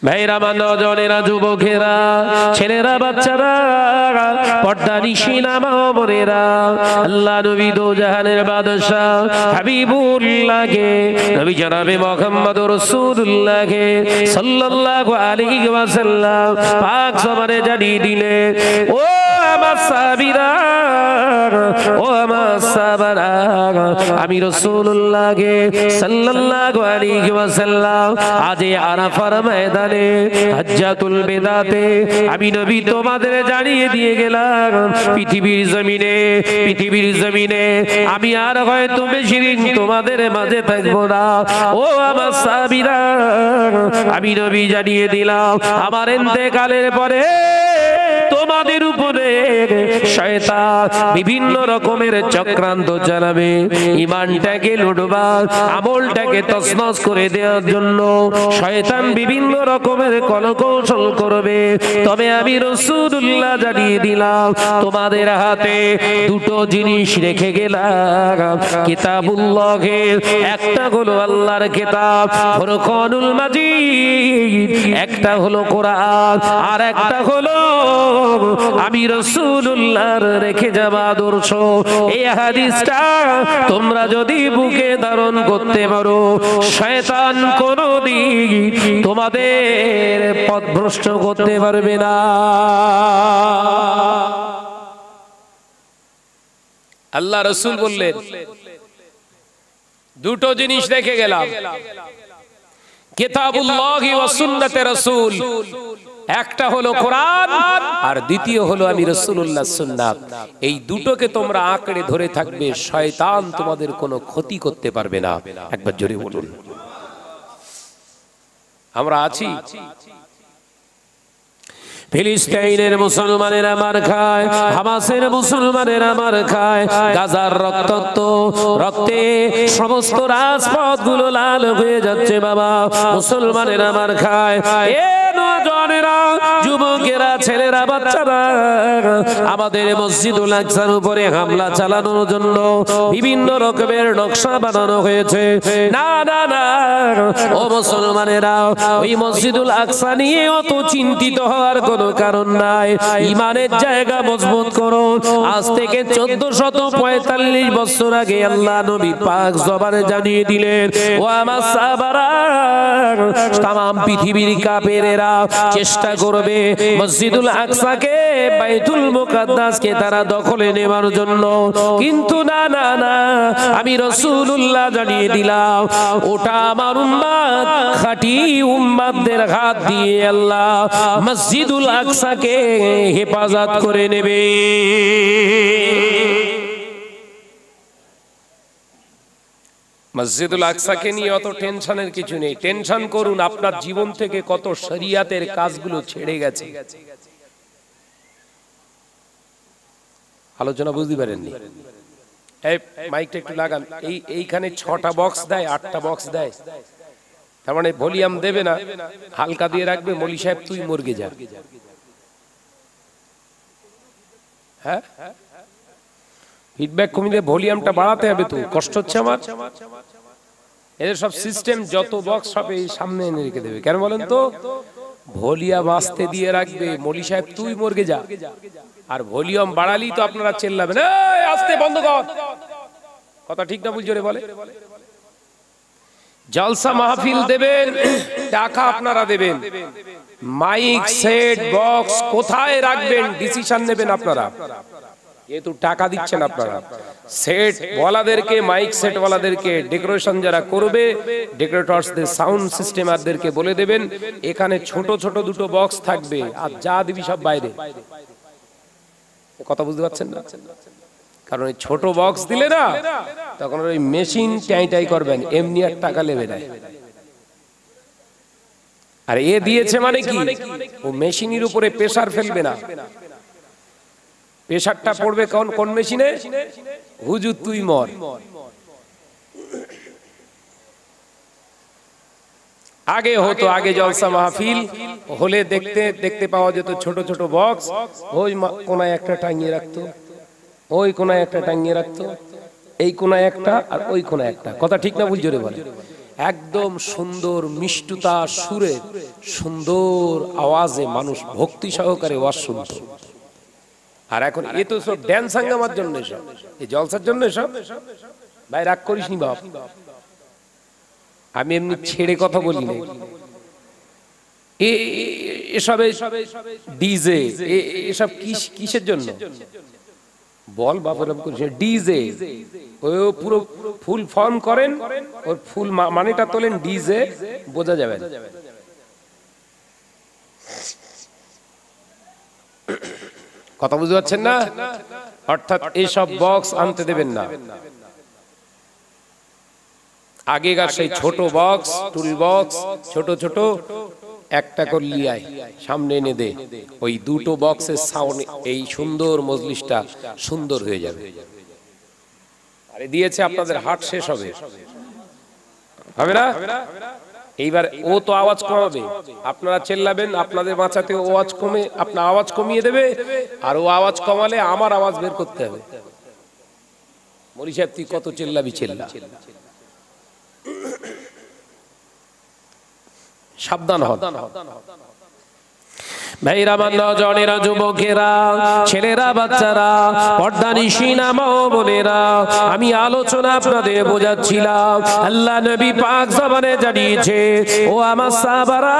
ভাইরা আমার, নজনেরা, যুবকেরা, ছেলেরা, বাচ্চারা, পর্দানিশীনা মা ও বোনেরা, আল্লাহ নবী দো জাহানের বাদশা হাবিবুল্লাহকে, নবী জনাবে মুহাম্মদুর রাসূলুল্লাহকে সাল্লাল্লাহু আলাইহি ওয়াসাল্লাম পাক জবানে জানিয়ে দিলেন, ও আমার সাহাবীরা, ও আমার সাহাবারা, আমি রাসূলুল্লাহকে সাল্লাল্লাহু আলাইহি ওয়াসাল্লাম আজ আরাফার ময়দানে হজ্জাতুল বিদাতে আমি নবী তোমাদের জানিয়ে দিয়ে গেলাম, পৃথিবীর জমিনে আমি আর হয়তো বেশি দিন তোমাদের মাঝে থাকবো না। ও আমার সাহাবীরা, আমি নবী জানিয়ে দিলাম, আমার ইন্তেকালের পরে তোমাদের উপরে শয়তান বিভিন্ন রকমের চক্রান্ত চালাবে, ঈমানটাকে লুটবার, আমলটাকে তছনছ করে দেওয়ার জন্য শয়তান বিভিন্ন রকমের কলকৌশল করবে। তবে আমি রাসূলুল্লাহ জানিয়ে দিলাম, তোমাদের হাতে দুটো জিনিস রেখে গেলাম, কিতাবুল্লাহের একটা হলো আল্লাহর কিতাব ফুরকানুল মাজিদ, একটা হলো কোরআন, আর একটা হলো আমি রাসূলুল্লাহর রেখে যাওয়া আদর্শ। এই হাদিসটা তোমরা যদি বুকে ধারণ করতে পারো, শয়তান কোনদিন তোমাদের পথভ্রষ্ট করতে পারবে না। আল্লাহ রাসূল বললেন, দুটো জিনিস রেখে গেলাম, কিতাবুল্লাহি ওয়া সুন্নাতে রাসূল, একটা হলো কোরআন আর দ্বিতীয় হলো আমি রাসূলুল্লাহর সুন্নাত। এই দুটোকে তোমরা আঁকড়ে ধরে থাকবে, শয়তান তোমাদের কোনো ক্ষতি করতে পারবে না। একবার জোরে বলুন। আমরা আছি, ফিলিস্তিনের মুসলমানেরা মার খায়, হামাসের মুসলমানেরা মার খায়, গাজার রক্তে সমস্ত রাজপথগুলো লাল হয়ে যাচ্ছে বাবা, মুসলমানেরা মার খায়। এ নওজওয়ানেরা, যুবকেরা, ছেলেরা, বাচ্চারা, আমাদের মসজিদুল আকসার উপরে হামলা চালানোর জন্য বিভিন্ন রকমের নকশা বানানো হয়েছে। না না না, ও মুসলমানেরা, ওই মসজিদুল আকসা নিয়ে অত চিন্তিত হওয়ার কোনো কারণ নাই। ঈমানের জায়গা মজবুত করো। আজ থেকে 1445 বছর আগে আল্লাহ নবী পাক জবানে জানিয়ে দিলেন, ও আমার সাহাবারা, তাম পৃথিবীর কাফেরেরা চেষ্টা করবে মসজিদুল আকসাকে, বাইতুল মুকাদ্দাসকে তারা দখলে নেওয়ার জন্য, কিন্তু না না না, আমি রাসূলুল্লাহ জানিয়ে দিলাম, ওটা আমার উম্মত, খাঁটি উম্মতদের হাত দিয়ে আল্লাহ মসজিদুল আকসাকে হেফাজত করে নেবে। মসজিদুল আকসাকে নিয়ে অত টেনশনের কিছু নেই। টেনশন করুন আপনার জীবন থেকে কত শরিয়াতের কাজগুলো ছেড়ে গেছে। আলোচনা বুঝতে পারেননি? এই মাইকটা একটু লাগান। এইখানে 6টা বক্স দেয়, 8টা বক্স দেয়, তার মানে ভলিউম দেবে না, হালকা দিয়ে রাখবে। মৌলী সাহেব তুই মর্গে যা। হ্যাঁ, ফিডব্যাক কমিয়ে ভলিউমটা বাড়াতে হবে। তো কষ্ট হচ্ছে আমার। এদের সব সিস্টেম, যত বক্স সব এই সামনে এনে রেখে দেবে। কেন বলেন তো? ভলিউম আস্তে দিয়ে রাখবে, মৌলী সাহেব তুই মর্গে যা। আর ভলিউম বাড়ালেই তো আপনারা চেল্লাবেন, এই আস্তে বন্ধ কর। কথা ঠিক না? বুঝ জোরে বলে। জলসা মাহফিল দেবেন, টাকা আপনারা দেবেন, মাইক সেট বক্স কোথায় রাখবেন ডিসিশন নেবেন আপনারা। যেহেতু টাকা দিচ্ছেন আপনারা, সেট ওয়ালাদেরকে, মাইক সেট ওয়ালাদেরকে, ডেকোরেশন যারা করবে, ডেকোরেটরসদের, সাউন্ড সিস্টেমারদেরকে বলে দেবেন, এখানে ছোট ছোট দুটো বক্স থাকবে, আর যা দিবি সব বাইরে। কথা বুঝতে পারছেন না? কারণ এই ছোট বক্স দিলে না, তখন ওই মেশিন টাই করবেন, এমনি আর টাকা নেবে না। আর এ দিয়েছে মানে কি, ও মেশিনের উপরে প্রেসার ফেলবে না। প্রেসারটা পড়বে কোন মেশিনে? হুজুর তুই মর। আগে হতো, আগে জলসা মাহফিল হলে দেখতে পাওয়া যেত ছোট ছোট বক্স, ওই কোনায় একটা টাঙিয়ে রাখতো, ওই কোনায় একটা টাঙিয়ে রাখতো, এই কোনায় একটা আর ওই কোনায় একটা। কথা ঠিক না? বুঝ জোরে বলে। একদম সুন্দর মিষ্টতা সুরে সুন্দর আওয়াজে মানুষ ভক্তি সহকারে ওয়াজ শুনত। আর এখন এ তো সব ড্যান্স হাঙ্গামার জন্য, সব এই জলসার জন্য, সব ভাই রাগ করিস নি বাপ, আমি এমনি ছেড়ে কথা বলি না। এসব ডিজে এসব কিসের জন্য বল বাপের ডিজে, ও পুরো ফুল ফর্ম করেন, ওর ফুল মানেটা তোলেন, ডিজে বোঝা যাবে না। কথা বুঝতে পারছেন না? অর্থাৎ এইসব বক্স আনতে দেবেন না। আগেকার সেই ছোট বক্স, টুল বক্স, ছোট ছোট একটা করে লিয়ায় সামনে এনে দে, ওই দুটো বক্সের সাউন্ড এই সুন্দর মজলিসটা সুন্দর হয়ে যাবে। আরে দিয়েছে আপনাদের হাট শেষ হবে, হবে না? এইবার ও তো আওয়াজ কমাবে, আপনারা চেল্লাবেন, আপনাদের বাঁচাতে ও আওয়াজ কমে, আপনার আওয়াজ কমিয়ে দেবে, আর ও আওয়াজ কমালে আমার আওয়াজ বের করতে হবে। মরি সাহেব তুই কত চেল্লাবি, চেল্লা, সাবধান হন ভাইরা, নজনেরা, যুবকেরা, ছেলেরা, বাচ্চারা, পর্দানিশিনা মা বোনেরা, আমি আলোচনা আপনাদের বোঝাচ্ছিলাম। আল্লাহ নবী পাক জবানে জানিয়েছে, ও আমার সাহাবারা,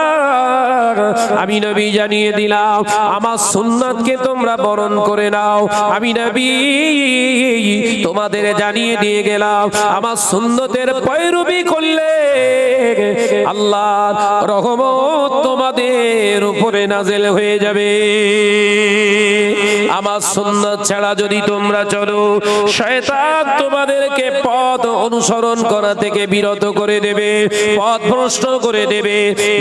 আমি নবী জানিয়ে দিলাম, আমার সুন্নাতকে তোমরা বরণ করে নাও। আমি নবী তোমাদের জানিয়ে দিয়ে গেলাম, আমার সুন্নতের পয়রবি করলে আল্লাহর রহমত তোমাদের উপরে নাযিল হয়ে যাবে। আমার সুন্নাত ছাড়া যদি তোমরা চলো, শয়তান তোমাদেরকে পথ অনুসরণ করা থেকে বিরত করে দেবে, পথ ভ্রষ্ট করে দেবে।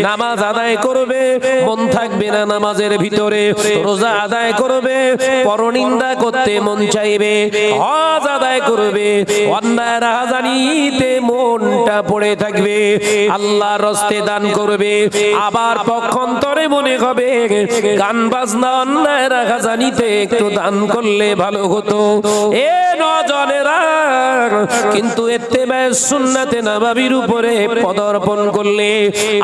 নামাজ আদায় করবে, মন থাকবে না নামাজের ভিতরে, রোজা আদায় করবে, পরনিন্দা করতে মন চাইবে, হজ আদায় করবে, অন্যায় রাহাজানিতে মনটা পড়ে থাকবে, আল্লাহর রাস্তায় দান করবে, আবার পক্ষান্তরে মনে হবে গান বাজনা অন্যায় রাহাজানিতে একটু দান করলে ভালো হতো। এ নজনেরা, কিন্তু ইত্তেবায়ে সুন্নাতে নববীর উপরে পদার্পণ করলে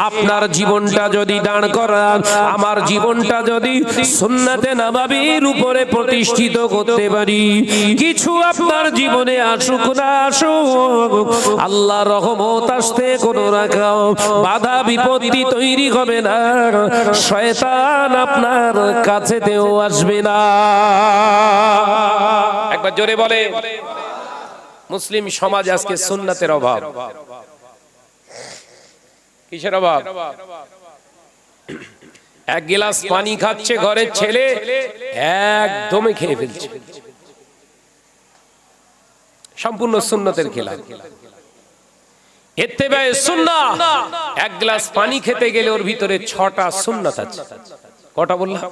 আপনার জীবনটা যদি দাঁড় করান, আমার জীবনটা যদি সুন্নাতে নববীর উপরে প্রতিষ্ঠিত করতে পারি, কিছু আপনার জীবনে আসুক না আসুক, আল্লাহর রহমত আসতে কোনো রাখাও বাধা বিপত্তি তৈরি হবে না, শয়তান আপনার কাছেতেও আসবে না। একবার জোরে বলে, মুসলিম সমাজ আজকে সুন্নাতের অভাব। কিসের অভাব? এক গ্লাস পানি খাচ্ছে ঘরের ছেলে, একদমই খেয়ে ফেলছে, সম্পূর্ণ সুন্নতের খেলা। ইত্তেবায়ে সুন্নাহ, এক গ্লাস পানি খেতে গেলে ওর ভিতরে 6টা সুন্নাত আছে। কটা বললাম?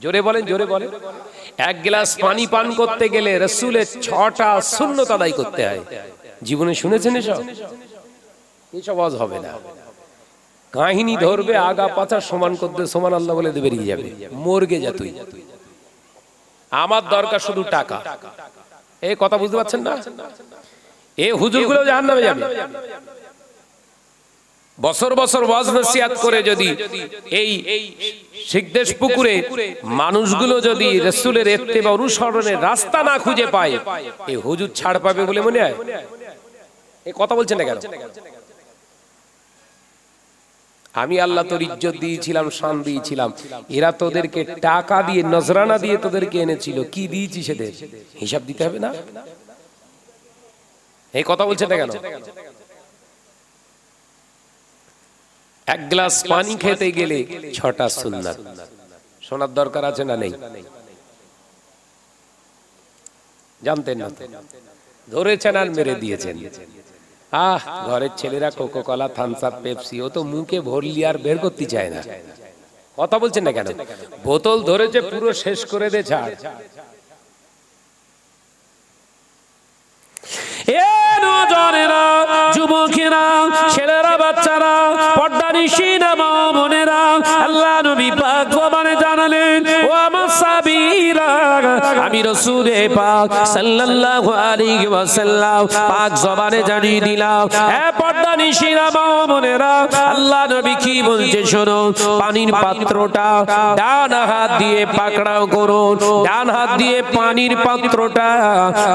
জোরে বলেন, জোরে বলেন। এক গ্লাস পানি পান করতে গেলে রাসূলের 6টা সুন্নাত আদায় করতে হয়। জীবনে শুনেছেন এসব? এসব আওয়াজ হবে না, কাহিনী ধরবে, আগা পাছা সমান করতে সুবহানাল্লাহ বলে বেরিয়ে যাবে, মরগে যা তুই। আমার দরকার শুধু টাকা। এই কথা বুঝতে পারছেন না? এই হুজুরগুলো জাহান্নামে যাবে। বছর বছর ওয়াজ নসিহত করে যদি এই শিকদেশ পুকুরে মানুষগুলো যদি রাসূলের ইত্তেবা অনুসরণের রাস্তা না খুঁজে পায়, এই হুজুর ছাড় পাবে বলে মনে হয়? এই কথা বলছেন না কেন? আমি আল্লাহ তোর ইজ্জত দিয়েছিলাম, শান দিয়েছিলাম, এরা তোদেরকে টাকা দিয়ে নজরানা দিয়ে তোদেরকে এনেছিল, কি দিয়েছি সেদের হিসাব দিতে হবে না? এই কথা বলছেন না কেন? এক গ্লাস পানি খেতে গেলে 6টা সুন্নাত শোনার দরকার আছে না নেই? জানতেন না? ধরেছেন আর মেরে দিয়েছেন। ঘরের ছেলেরা Coca Cola, Thums Up, Pepsi, ও তো মুখে ভরলি আর বের করতে চায় না। কথা বলছেন না কেন? বোতল ধরেছে, পুরো শেষ করে দে, ছাড়। যুবকেরা, ছেলেরা, বাচ্চারা, পর্দানিশিনা মা বোনেরা, আল্লাহ নবী পাক জবানে জানালেন, ও আমার সাহাবীরা, আমি রাসূল পাক সাল্লাল্লাহু আলাইহি ওয়াসাল্লাম পাক জবানে জানিয়ে দিলাম। এ পর্দানিশিরা মা বোনেরা, আল্লাহ নবী কি বলছে শোনো। পানির পাত্রটা ডান হাত দিয়ে পাকড়াও করুন, ডান হাত দিয়ে পানির পাত্রটা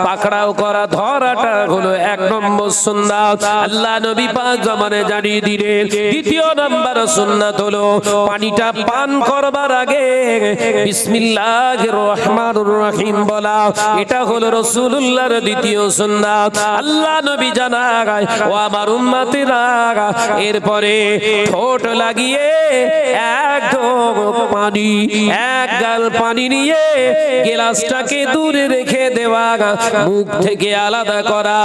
পাকড়াও করা ধরাটা হলো 1 নম্বর সুন্নাত। আল্লাহ নবী পাক জবানে জানিয়ে দিলেন দ্বিতীয় নম্বর সুন্নাত হলো পানিটা পান করবার আগে বিসমিল্লাহির রহমানির রহিম বলা। এটা হলো রাসূলুল্লাহর দ্বিতীয় সুন্নাত। আল্লাহ নবী জানায় ও আমার উম্মতেরা, এরপরে ঠোঁট লাগিয়ে এক পানি, এক গাল পানি নিয়ে গ্লাসটাকে দূরে রেখে দেওয়া, মুখ থেকে আলাদা করা।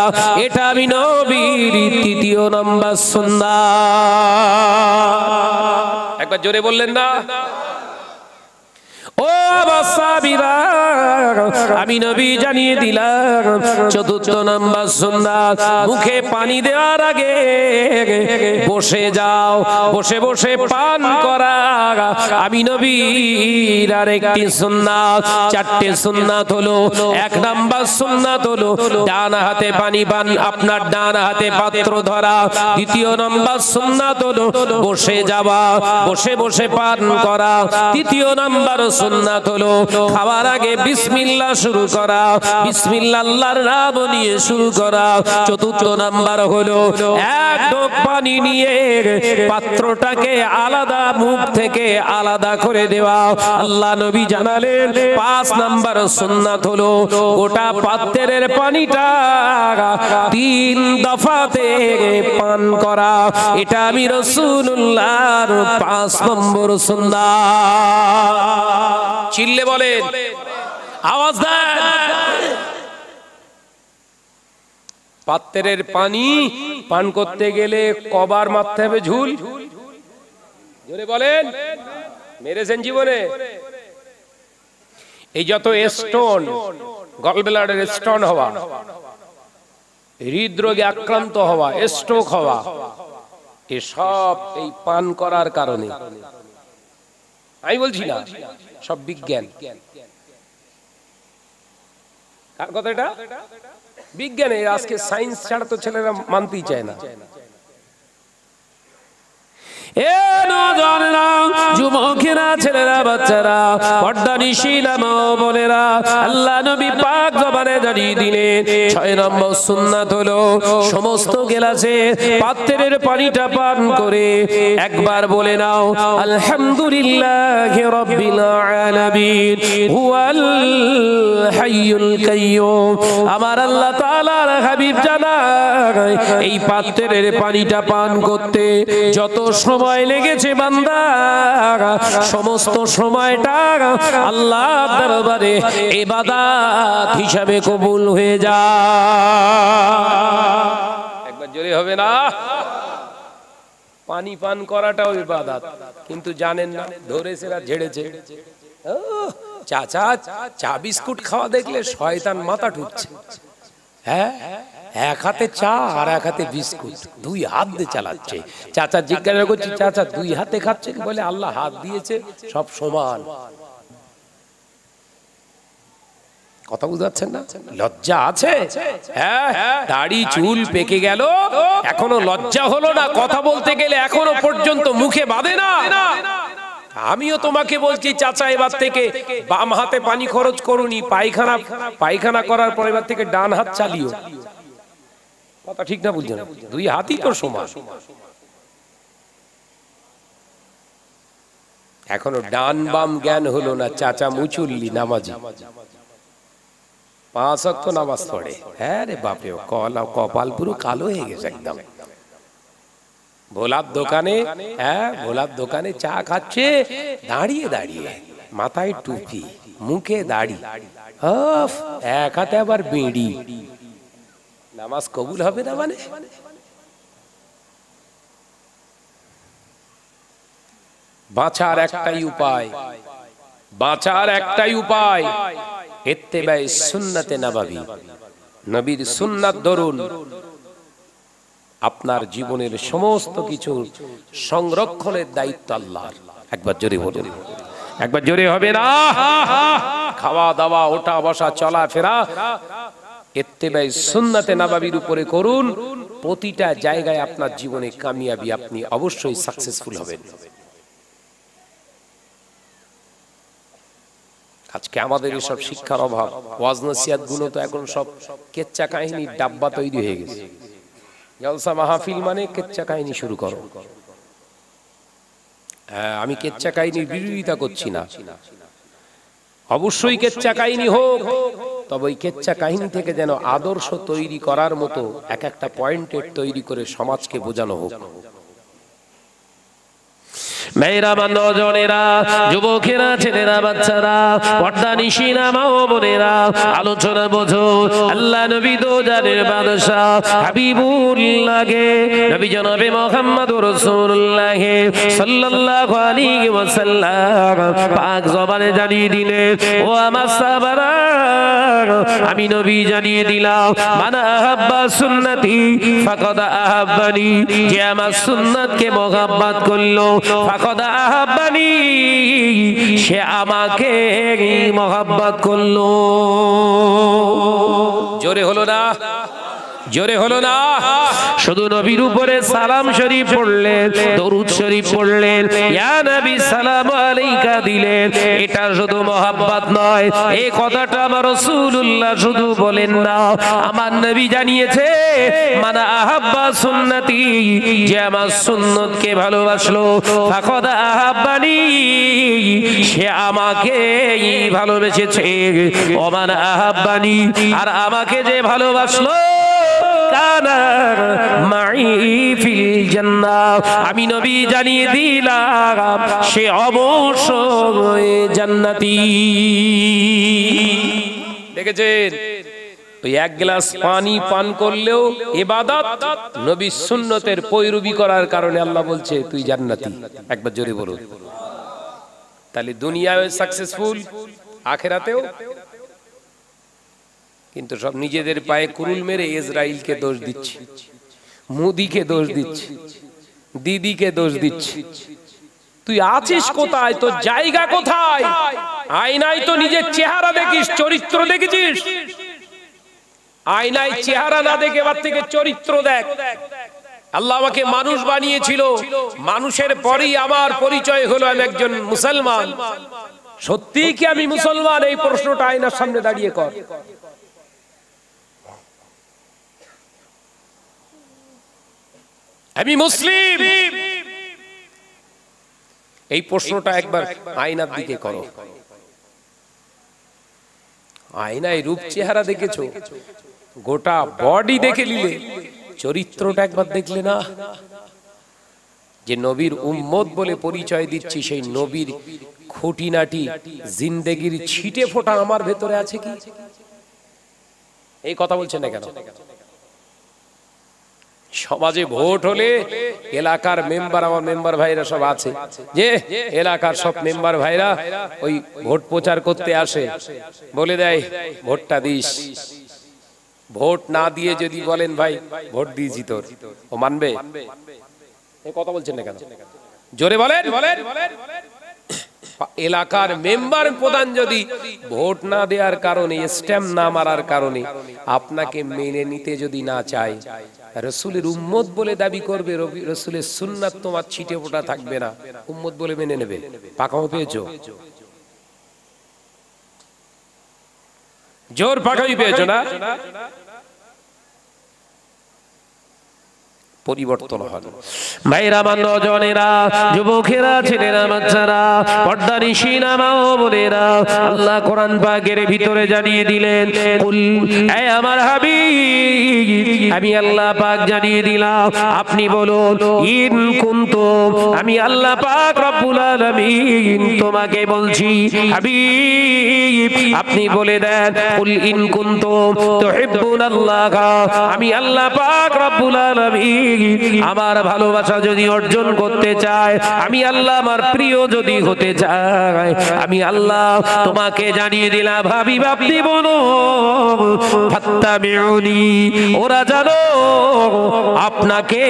এটা আমি নবীর তৃতীয় নম্বর সুন্নাত। একবার জোরে বললেন না? ও সাহাবীরা, আমি নবী জানিয়ে দিলাম চতুর্থ নম্বর সুন্নাত মুখে পানি দেওয়ার আগে বসে যাও, বসে বসে পান করা। আমি নবীর আরেকটি সুন্নাত। 4টে সুন্নাত হলো। 1 নম্বর সুন্নাত হলো ডান হাতে পানি পান, আপনার ডান হাতে পাত্র ধরা। দ্বিতীয় নম্বর সুন্নাত হলো বসে যাওয়া, বসে বসে পান করা। তৃতীয় নম্বর সুন্নাত হলো খাওয়ার আগে বিসমিল্লাহ শুরু করা, বিসমিল্লাহ আল্লাহর নাম নিয়ে শুরু করা। চতুর্থ নাম্বার হলো এক ঢোক পানি নিয়ে পাত্রটাকে আলাদা, মুখ থেকে আলাদা করে দেওয়া। আল্লাহ নবী জানালেন 5 নাম্বার সুন্নাত হলো গোটা পাত্রের পানিটা 3 দফাতে পান করা। এটা আমি রাসূলুল্লাহর 5 নম্বর সুন্নাত। চিল্লে বলেন, আওয়াজ দেন। পাত্রের পানি পান করতে গেলে কবার মারতে হবে ঝুল? জোরে বলেন, মেরেছেন জীবনে? এই যত স্টোন, গলব্লাডার স্টোন হওয়া, হৃদরোগে আক্রান্ত হওয়া, স্ট্রোক হওয়া, এসব এই পান করার কারণে। আমি বলছি না, সব বিজ্ঞান। কার কথা এটা? বিজ্ঞানে। আজকে সায়েন্স ছাড়া তো ছেলেরা মানতেই চায় না। এ নওজওয়ানেরা, যুবকেরা, ছেলেরা, বাচ্চারা, পর্দানিশীলা মা বোনেরা, আল্লাহ নবী পাক জবানে জানিয়ে দিলেন 6 নম্বর সুন্নাত হলো সমস্ত গ্লাসে পাত্রের পানিটা পান করে একবার বলে নাও আলহামদুলিল্লাহি রাব্বিল আলামিন হুয়াল হাইয়ুল কাইয়্যুম। আমার আল্লাহ তাআলার হাবিব জানায় এই পাত্রের পানিটা পান করতে যত সময় লেগেছে বান্দা, সমস্ত সময়টা আল্লাহর দরবারে ইবাদত হিসাবে কবুল হয়ে যায়। একবার জোরে হবে না? পানি পান করাটাও ইবাদত, কিন্তু জানেন না, ধরেছে আর ঝেড়েছে। চাচা চা বিস্কুট খাওয়া দেখলে শয়তান মাথা ঠুকছে। হ্যাঁ, এক হাতে চা আর এক হাতে বিস্কুট, 2 হাত দিয়ে চালাচ্ছে। চাচা জিজ্ঞাসা করছে, চাচা 2 হাতে খাচ্ছেন? বলে আল্লাহ হাত দিয়েছে, সব সমান। কথা বুঝতে পারছেন না? লজ্জা আছে? হ্যাঁ, দাড়ি চুল পেকে গেল, এখনো লজ্জা হলো না? কথা বলতে গেলে এখনো পর্যন্ত মুখে বাঁধে না। আমিও তোমাকে বলছি চাচা, এবার থেকে বাম হাতে পানি খরচ করুনি, পায়খানা করার পর এবার থেকে ডান হাত চালিও। কথা ঠিক না? বুঝছেন? 2 হাতই তো সমান। এখনো ডান বাম জ্ঞান হলো না। চাচা মুচুল্লি নামাজি, 5 ওয়াক্ত নামাজ পড়ে। হ্যাঁ রে বাপরে, কপাল পুরো কালো হয়ে গেছে একদম। ভোলার দোকানে, হ্যাঁ ভোলার দোকানে চা খাচ্ছে দাঁড়িয়ে দাঁড়িয়ে, মাথায় টুপি, মুখে দাড়ি, এক হাতে আবার বিড়ি। নামাজ কবুল হবে না মানে? বাঁচার একটাই উপায়, বাঁচার একটাই উপায়, ইত্তেবাই সুন্নাতে নববী, নবীর সুন্নাত ধরুন। আপনার জীবনের সমস্ত কিছু সংরক্ষণের দায়িত্ব আল্লাহর। একবার জোরে বলুন একবার জোরে হবে না? খাওয়া দাওয়া, ওঠা বসা, চলা ফেরা ইত্তেবায়ে সুন্নাতে নববীর উপরে করুন। প্রতিটা জায়গায় আপনার জীবনে কামিয়াবি, আপনি অবশ্যই সাকসেসফুল হবেন। আজকে আমাদের এসব শিক্ষার অভাব, ওয়াজ নসিহত গুলো তো এখন সব কেচ্চা কাহিনীর ডাব্বা তৈরি হয়ে গেছে। জলসা মাহফিল মানে কেচ্চা কাহিনী শুরু করো। আমি কেচ্চা কাহিনীর বিরোধিতা করছি না, অবশ্যই কেচ্চা কাহিনী হোক, তবে ওই কেচ্চা কাহিনী থেকে যেন আদর্শ তৈরি করার মতো এক একটা পয়েন্টের তৈরি করে সমাজকে বোঝানো হোক। মেয়েরা, নজনেরা, যুবকেরা, ছেলেরা, বাচ্চারা, পর্দানিশিনা মা ও বোনেরা, আলোচনা বোঝো। আল্লাহ নবী দো জানের বাদশা হাবিবুল্লাহকে নবী জনাবে মুহাম্মদুর রাসূলুল্লাহ সাল্লাল্লাহু আলাইহি ওয়াসাল্লাম পাক জবানে জানিয়ে দিলেন, ও আমার সাহাবারা, আমি নবী জানিয়ে দিলাম, মান আহাব্বা সুন্নতি ফাকাদ আহাব্বানি, যে আমার সুন্নাতকে মুহাব্বত করলো, ফাকাদ আহাব্বানি, সে আমাকে মুহাব্বত করলো। জোরে হলো না? জোরে হলো না? শুধু নবীর উপরে সালাম শরীফ পড়লেন, দরুদ শরীফ পড়লেন, ইয়া নবী সালাম আলাইকা দিলেন, এটা শুধু মহব্বত নয়। এই কথাটা আমার রাসূলুল্লাহ শুধু বলেন না, আমার নবী জানিয়েছে, মান আহাব্বা সুন্নতি, যে আমার সুন্নতকে ভালোবাসলো, ফাকাদ আহাব্বানি, সে আমাকে ভালোবেসেছে। ও মান আহাব্বানি, আর আমাকে যে ভালোবাসলো, কানা মাই ফিল জান্নাহ, আমি নবী জানিয়ে দিলাম, সে অবশ্যই জান্নাতি। দেখেছেন, ওই এক গ্লাস পানি পান করলেও ইবাদত, নবী সুন্নতের পৈরবি করার কারণে আল্লাহ বলছে তুই জান্নাতি। একবার জোরে বলুন। তাহলে দুনিয়ায় সাকসেসফুল, আখিরাতেও। কিন্তু সব নিজেদের পায়ে কুরুল মেরে ইসরাইলকে দোষ দিচ্ছে, মোদিকে দোষ দিচ্ছে, দিদিকে দোষ দিচ্ছে। তুই আছিস কোথায়? তোর জায়গা কোথায়? আয়নায় তো নিজের চেহারা দেখিস, চরিত্র দেখেছিস? আয়নায় চেহারা না দেখে এবার থেকে চরিত্র দেখ। আল্লাহ আমাকে মানুষ বানিয়েছিল, মানুষের পরেই আমার পরিচয় হলো আমি একজন মুসলমান। সত্যি কি আমি মুসলমান? এই প্রশ্নটা আয়নার সামনে দাঁড়িয়ে কর। আমি মুসলিম, এই প্রশ্নটা একবার আয়নার দিকে করো। আয়নায় রূপ চেহারা দেখেছো, গোটা বডি দেখে নিলে, চরিত্রটা একবার দেখলে না? যে নবীর উম্মত বলে পরিচয় দিচ্ছি, সেই নবীর খুঁটিনাটি জিন্দেগির ছিটে ফোঁটা আমার ভেতরে আছে কি? এই কথা বলছেন না কেন? সমাজে ভোট হলে এলাকার মেম্বার, আমার মেম্বার ভাইরা সব আছে, যে এলাকার সব মেম্বার ভাইরা ওই ভোট প্রচার করতে আসে, বলে দেয় ভোটটা দিস। ভোট না দিয়ে যদি বলেন ভাই ভোট দিয়েছি তোর, ও মানবে? এই কথা বলছেন না কেন? জোরে বলেন। এলাকার মেম্বার প্রধান যদি ভোট না দেওয়ার কারণে, স্ট্যাম্প না মারার কারণে আপনাকে মেনে নিতে যদি না চায়, রাসূলের উম্মত বলে দাবি করবে, রাসূলের সুন্নাত তোমার ছিটে ফোঁটা থাকবে না, উম্মত বলে মেনে নেবে। পাকামো পেয়েছো? জোর পাকামি পেয়েছো না? পরিবর্তন হলো। ভাইরা, আমার নজনেরা, যুবকেরা, ছেলেরা, বাচ্চারা, পর্দানিশিনা মা ও বোনেরা, আল্লাহ কোরআন পাকের ভিতরে জানিয়ে দিলেন, কুল, হে আমার হাবিব, আমি আল্লাহ পাক জানিয়ে দিলাম, আপনি বলুন, ইন কুনতুম, আমি আল্লাহ পাক রব্বুল আলামিন তোমাকে বলছি, হাবিব আপনি বলে দেন, কুল ইন কুনতুম তুহিব্বুনাল্লাহ, আমি আল্লাহ পাক রব্বুল আলামিন আমার ভালোবাসা যদি অর্জন করতে চায়, আমি আল্লাহ আমার প্রিয় যদি হতে চায়, আমি আল্লাহ তোমাকে জানিয়ে দিলাম হাবিব আপনি বলো ফাত্তাবিউনি, ওরা জানো আপনাকে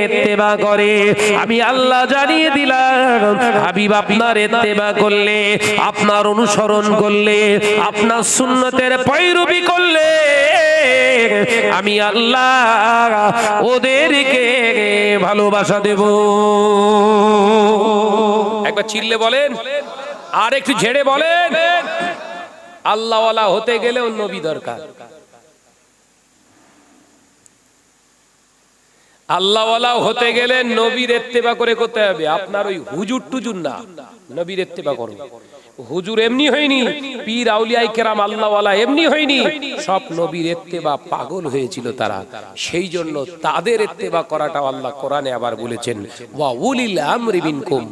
ইত্তেবা করে। আমি আল্লাহ জানিয়ে দিলাম হাবিব আপনার ইত্তেবা করলে, আপনার অনুসরণ করলে, আপনার সুন্নতের পৈরবি করলে আমি আল্লাহ ওদেরকে ভালোবাসা দেব। একবার চিল্লে বলেন, আর একটু ঝেড়ে বলেন, আল্লাহওয়ালা হতে গেলে ও নবী দরকার। আল্লাহওয়ালা হতে গেলে নবীর ইত্তেবা করে করতে হবে। আপনার ওই হুজুর টুজুর না, নবীর ইত্তেবা করুন। হুজুর এমনি হয়নি, পীর আউলিয়ায়ে কেরাম আল্লাহওয়ালা এমনি হয়নি, সব নবীর ইত্তেবা পাগল হয়েছিল তারা। সেই জন্য তাদের ইত্তেবা করাটা আল্লাহ কোরআনে আবার বলেছেন ওয়া উলিল আমরি মিনকুম,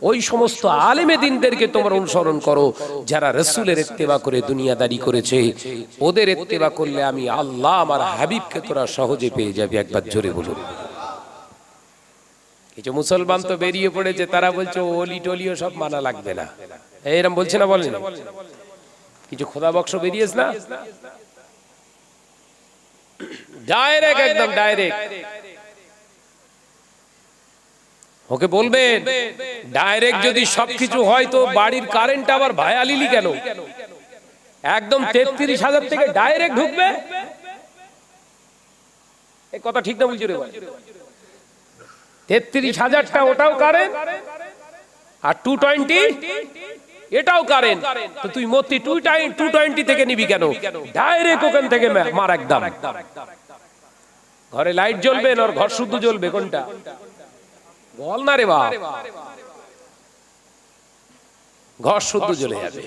ওই সমস্ত আলেমে দ্বীনদেরকে তোমরা অনুসরণ করো যারা রাসূলের ইত্তেবা করে দুনিয়াদারি করেছে। ওদের ইত্তেবা করলে আমি আল্লাহ আমার হাবিবকে তোরা সহজে পেয়ে যাবে। একবার জোরে বলুন। কিছু মুসলমান তো বেরিয়ে পড়েছে, তারা বলছে ওলি টলিও সব মানা লাগবে না, এরকম বলছে না, বলেন কিছু খোদা বক্স বেরিয়েছে না, ডাইরেক্ট, একদম ডাইরেক্ট ওকে বলবেন। ডাইরেক্ট যদি সবকিছু হয় তো বাড়ির কারেন্ট আবার ভায়ালিলি কেন? একদম 33,000 থেকে ডাইরেক্ট ঢুকবে, এই কথা ঠিক না বলছি রে ভাই? 33,000টা ওটাও কারেন্ট, আর 220 এটাও কারেন্ট। তো তুই মতি 220 থেকে নিবি কেন? ডাইরেক্ট ওখান থেকে মার একদম। ঘরে লাইট জ্বলবে না ঘর শুদ্ধ জ্বলবে, কোনটা বল না রে বাপ? ঘর শুদ্ধ জ্বলে যাবে।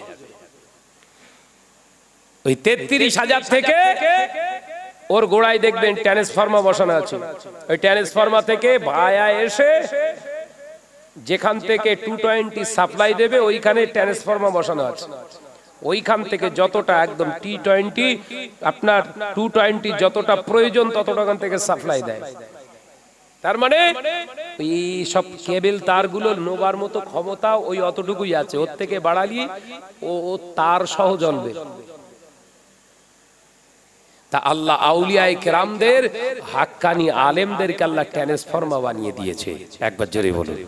ওই 33,000 থেকে ওর গোড়ায় দেখবেন ট্রান্সফরমার বসানো আছে। ওই ট্রান্সফরমার থেকে ভায়া এসে যেখান থেকে 220 সাপ্লাই দেবে ওইখানে ট্রান্সফরমার বসানো আছে। ওইখান থেকে যতটা একদম T20 আপনার 220 যতটা প্রয়োজন ততটা থেকে সাপ্লাই দেয়। তার মানে এই সব কেবল তারগুলো নোবার মতো ক্ষমতা ওই অতটুকুই আছে, ওর থেকে বাড়ালি ও তার সহ জ্বলবে। তা আল্লাহ আউলিয়ায়ে কেরামদের হাক্কানি আলেমদেরকে আল্লাহ ট্রান্সফরমার বানিয়ে দিয়েছে। একবার জোরে বলুন।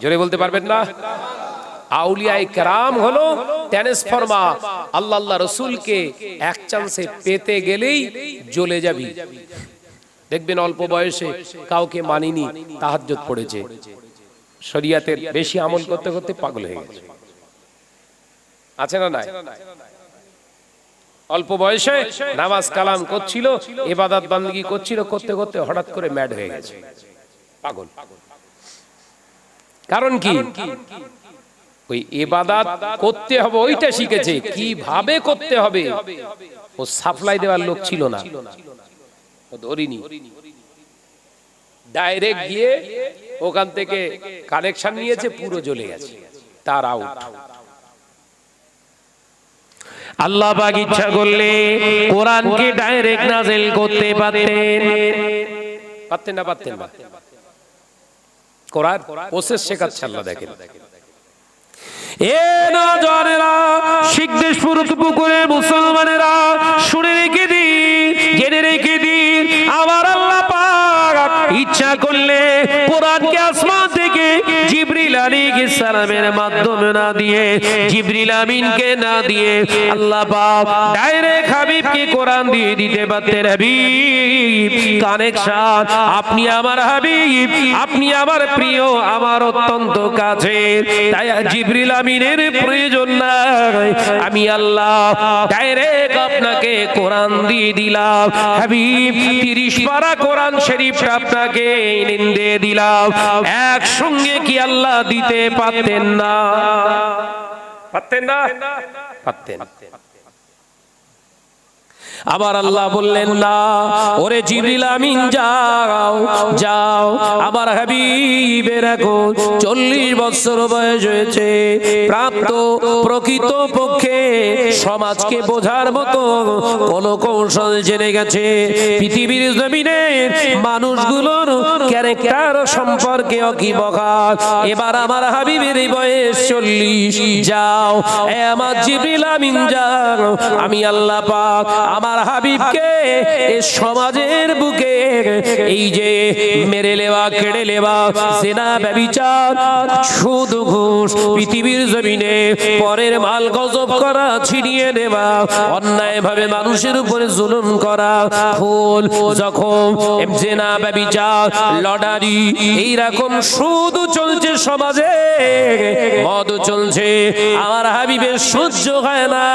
জোরে বলতে পারবেন না? আউলিয়ায়ে কেরাম হলো ট্রান্সফরমার। আল্লাহ রাসূলকে এক চান্সে পেতে গেলেই জ্বলে যাবি। দেখবেন অল্প বয়সে কাউকে মানিনি, তাহাজ্জুদ পড়েছে, শরীয়তের বেশি আমল করতে করতে পাগল হয়ে গেছে, আছে না নাই? অল্প বয়সে নামাজ কালাম করছিল, ইবাদত বান্দেগী করছিল, করতে করতে হঠাৎ করে ম্যাড হয়ে গেছে, পাগল। কারণ কি? ওই ইবাদত করতে হবে ওইটা শিখেছে, কিভাবে করতে হবে ও সাপ্লাই দেওয়ার লোক ছিল না, ও ধরিনি। ডাইরেক্ট গিয়ে ওখান থেকে কানেকশন নিয়েছে, পুরো জ্বলে গেছে, তার আউট। আল্লাহ পাক ইচ্ছা করলে কোরআনকে ডাইরেক্ট নাযিল করতে পারতেন, পারতেন না? পারতেন না। কোরআন প্রসেস শেখাচ্ছে আল্লাহ। দেখেন এ নওজওয়ানেরা, শিখদেশপুর পুকুরে মুসলমানেরা, শুনে রেখে দিন, জেনে রেখে দিন, আমার আল্লাহ পাক ইচ্ছা করলে কোরআনকে আসমান থেকে জিবরিল আলাইহিস সালামের মাধ্যমে না দিয়ে, জিবরিল আমিনকে না দিয়ে আল্লাহ পাক ডাইরেক্ট হাবিবকে কোরআন দিয়ে দিতে পারতেন। হাবিব কানেকশন, আপনি আমার হাবিব, আপনি আমার প্রিয়, আমার অত্যন্ত কাছের, তাই জিবরিল আমিনের প্রয়োজন নাই, আমি আল্লাহ ডাইরেক্ট আপনাকে কোরআন দিয়ে দিলাম। হাবিব 30 পারা কোরআন শরীফটা আপনাকে দিয়ে দিলাম। একসঙ্গে কি আল্লাহ দিতে পারতেন না? পারতেন না? পারতেন। আবার আল্লাহ বললেন না, ওরে জিবরিল আমিন যাও যাও, আমার হাবিবের এখন 40 বছর বয়স হয়েছে, প্রাপ্ত প্রকৃত পক্ষে সমাজকে বোঝার মতো কোন কৌশল জেনে গেছে, পৃথিবীর জমিনে মানুষগুলোর ক্যারেক্টার সম্পর্কে অকিবহাল। এবার আমার হাবিবের বয়স 40, যাও এ আমার জিবরিল আমিন যাও, আমি আল্লাহ পাক আমার হাবিবকে এই সমাজের বুকে এই যে মেরে লেওয়া, কেড়ে লেওয়া, জিনা, ব্যভিচার, সুদ, ঘুষ, পৃথিবীর জমিনে পরের মাল গজব করা, ছিনিয়ে নেওয়া, অন্যায় ভাবে মানুষের উপরে জুলুম করা, খুন, জখম, জিনা, ব্যভিচার, লটারি, এইরকম সুদ চলছে সমাজে, মদ চলছে, আমার হাবিবের সহ্য হয় না।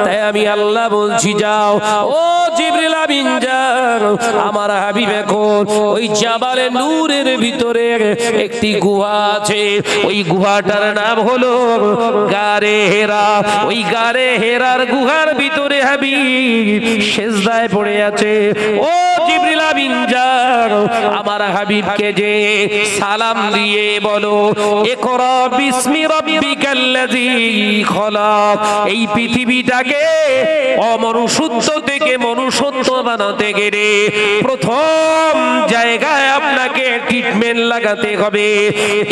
তাই আমি আল্লাহ বলছি যাও ও জিবরিল আমিন যাও, আমার হাবিব এখন ওই জাবালে নূরের ভিতরে একটি গুহা আছে, ওই গুহাটার নাম হলো গারে হেরা। ওই গারে হেরার গুহার ভিতরে হাবিব সিজদায় পড়ে আছে। ও জিবরিল আমিন যাও, আমার হাবিবকে যে সালাম দিয়ে বলো ইকরা বিসমি রাব্বিকাল্লাযী খলাক, এই পৃথিবীটাকে অমনুষ্যত্ব থেকে মনুষ্যত্ব বানাতে গেলে প্রথম জায়গায় আপনাকে ট্রিটমেন্ট লাগাতে হবে।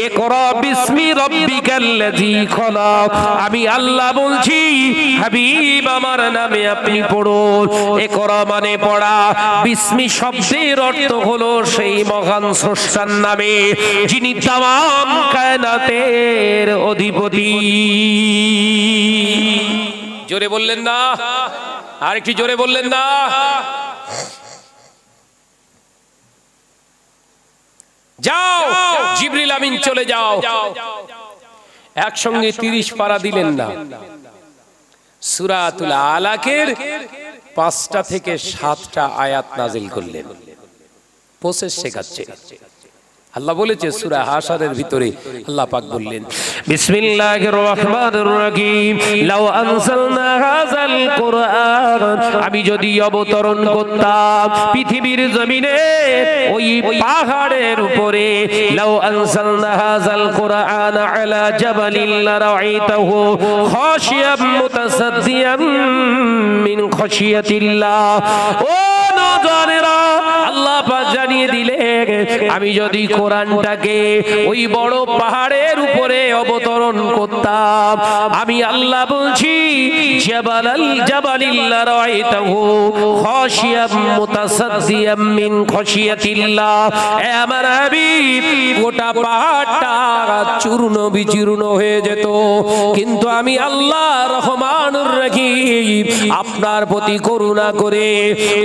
ইকরা বিসমি রাব্বিকাল্লাযী খলাক, আমি আল্লাহ বলছি হাবিব আমার নামে আপনি পড়ুন। ইকরা মানে পড়া, বিসমি শব্দের অর্থ হলো সেই মহান স্রষ্টার নামে যিনি তামাম কায়নাতের অধিপতি। জোরে বললেন না, আর একটু জোরে বললেন না। যাও জিবরিল আমিন চলে যাও। একসঙ্গে 30 পারা দিলেন না, সূরাতুল আলাকের 5টা থেকে 7টা আয়াত নাজিল করলেন, প্রসেস শেখাচ্ছে। আল্লাহ বলেছে সূরা হাশরের ভিতরে, আল্লাহ পাক বললেন বিসমিল্লাহির রহমানির রহিম, লাউ আনজালনা হাযাল কুরআন, আমি যদি অবতরণ করতাম পৃথিবীর জমিনে ওই পাহাড়ের উপরে, লাউ আনজালনা হাযাল কুরআন আলা জাবালিন লারাআইতাহু খাশিয়াম মুতাসাদ্দিয়াম মিন খাশিয়াতিল্লাহ। ও নজরেরা, আল্লাহ পাক জানিয়ে দিলেন আমি যদি কোরআনটাকে ওই বড় পাহাড়ের উপরে অবতরণ করতাম, আমি আল্লাহ বলছি জাবালিল্লাহ রাআইতাহু খাশিয়াম মুতাসাদ্দিয়াম মিন খাশিয়াতিল্লাহ, আমার হাবিব গোটা পাহাড়টা চূর্ণ বিচূর্ণ হয়ে যেত, কিন্তু আমি আল্লাহ রহমানুর রহিম আপনার প্রতি করুণা করে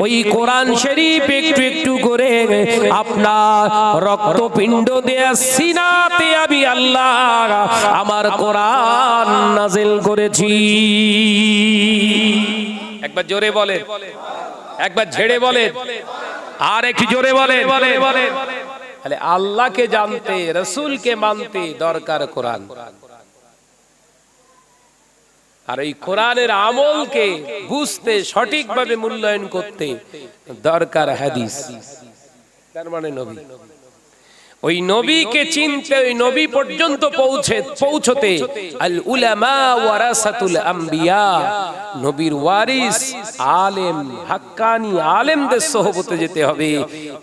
ওই কোরআন শরীফ একটু একটু করে আপনার রক্তপিণ্ড দেয়া সিনাতে আমি আল্লাহ আমার কোরআন নাজিল করেছি। একবার জোরে বলেন, একবার ঝেড়ে বলেন, আর একটু জোরে বলেন। তাহলে আল্লাহকে জানতে, রাসূলকে মানতে দরকার কোরআন, আর এই কোরআনের আমলকে বুঝতে, সঠিকভাবে মূল্যায়ন করতে দরকার হাদিস, তার মানে নবী। ওই নবীকে চিনতে, ওই নবী পর্যন্ত পৌঁছতে আল উলামা ওয়ারাসাতুল আম্বিয়া, নবীর ওয়ারিস আলেম, হাক্কানি আলেমদের সোহবতে যেতে হবে,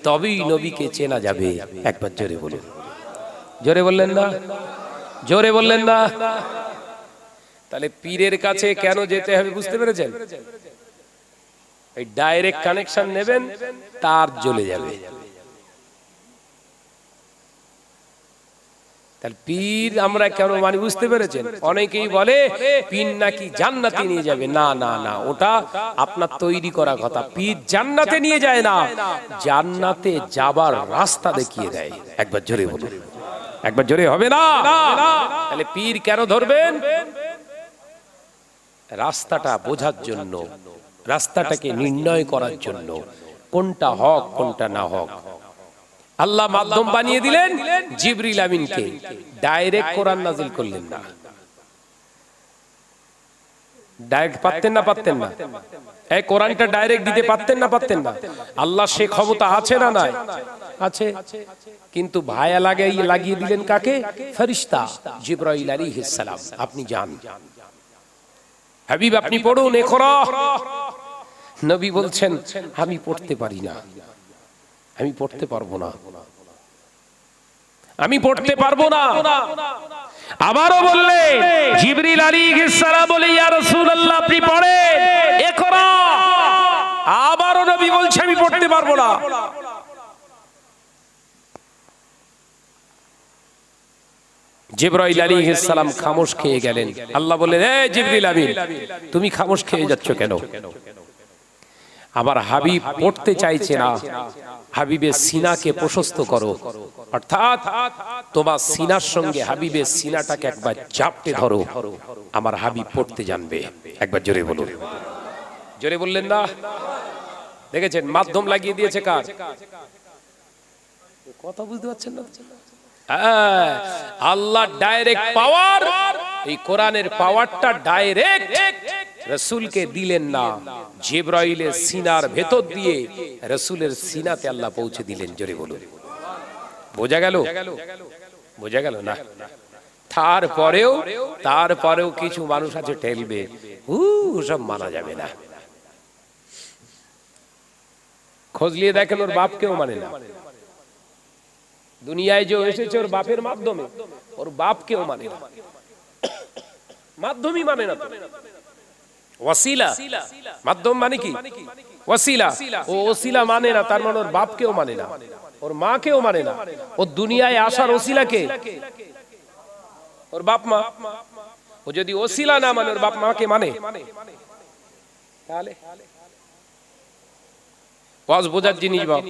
তবেই নবীকে চেনা যাবে। একবার জোরে বলুন। জোরে বললেন না, জোরে বললেন না। তাহলে পীরের কাছে কেন যেতে হবে বুঝতে পেরেছেন? এই ডাইরেক্ট কানেকশন নেবেন, তার জ্বলে যাবে। তাহলে পীর আমরা কেন মানি বুঝতে পেরেছেন? অনেকেই বলে পীর নাকি জান্নাতে নিয়ে যাবে। না না না, ওটা আপনার তৈরি করা কথা। পীর জান্নাতে নিয়ে যায় না, জান্নাতে যাবার রাস্তা দেখিয়ে দেয়। একবার জোরে বলুন, একবার জোরে হবে না। তাহলে পীর কেন ধরবেন? রাস্তাটা বোঝার জন্য, রাস্তাটাকে নির্ণয় করার জন্য, কোনটা হক কোনটা না হক। আল্লাহ মাধ্যম বানিয়ে দিলেন জিবরিল আমিনকে, ডাইরেক্ট কোরআন নাজিল করলেন না। ডাইরেক্ট পারতেন না পারতেন না? এই কোরআনটা ডাইরেক্ট দিতে পারতেন না পারতেন না? আল্লাহ সে ক্ষমতা আছে না নাই? আছে। কিন্তু ভায়া লাগিয়ে দিলেন কাকে? ফেরেশতা জিবরাইল আলাইহিস সালাম। আপনি যান হাবিব, আপনি পড়ুন ইকরা। নবী বলছেন আমি পড়তে পারি না, আমি পড়তে পারবো না, আমি পড়তে পারবো না। আবারও বললেন জিবরিল আলাইহিস সালাম বলে ইয়া রাসূলুল্লাহ আপনি পড়েন ইকরা। আবারও নবী বলছে আমি পড়তে পারবো না। জিবরাইল আলাইহিস সালাম খামোশ খেয়ে গেলেন। আল্লাহ বললেন এই জিবরিল আমিন, তুমি খামোশ খেয়ে যাচ্ছ কেন? আবার হাবিব পড়তে চাইছে না। হাবিবের সিনাকে প্রশস্ত করো, অর্থাৎ তোমার সিনার সঙ্গে হাবিবের সিনাটাকে একবার চাপটে ধরো, আমার হাবিব পড়তে জানবে। একবার জোরে বলুন। জোরে বললেন না? দেখেছেন মাধ্যম লাগিয়ে দিয়েছে কার? কথা বুঝতে পারছেন না? আল্লাহ ডাইরেক্ট পাওয়ার, এই কোরআনের পাওয়ারটা ডাইরেক্ট রাসূলকে দিলেন না, জিবরাইলের সিনার ভেতর দিয়ে রাসূলের সিনাতে আল্লাহ পৌঁছে দিলেন। জোরে বলুন। বোঝা গেল? বোঝা গেল না? তারপরেও কিছু মানুষ আছে ঠেলবে, সব মানা যাবে না। খোঁজ নিয়ে দেখেন ওর বাপকেও মানে না। দুনিয়ায় যে এসেছে ওর বাপের মাধ্যমে, ওর বাপকেও মানে না, মাধ্যমই মানে না। ওয়াসিলা, মাধ্যম মানে কি? ওয়াসিলা। ও ওসিলা মানে না, তার মানে ওর বাপকেও মানে না, ওর মাকেও মানে না। ও দুনিয়ায় আসার ওসিলাকে ওর বাপ মা। ও যদি ওসিলা না মানে ওর বাপ মাকে মানে, তাহলে ওয়াজ বোঝার জিনিস। বাপ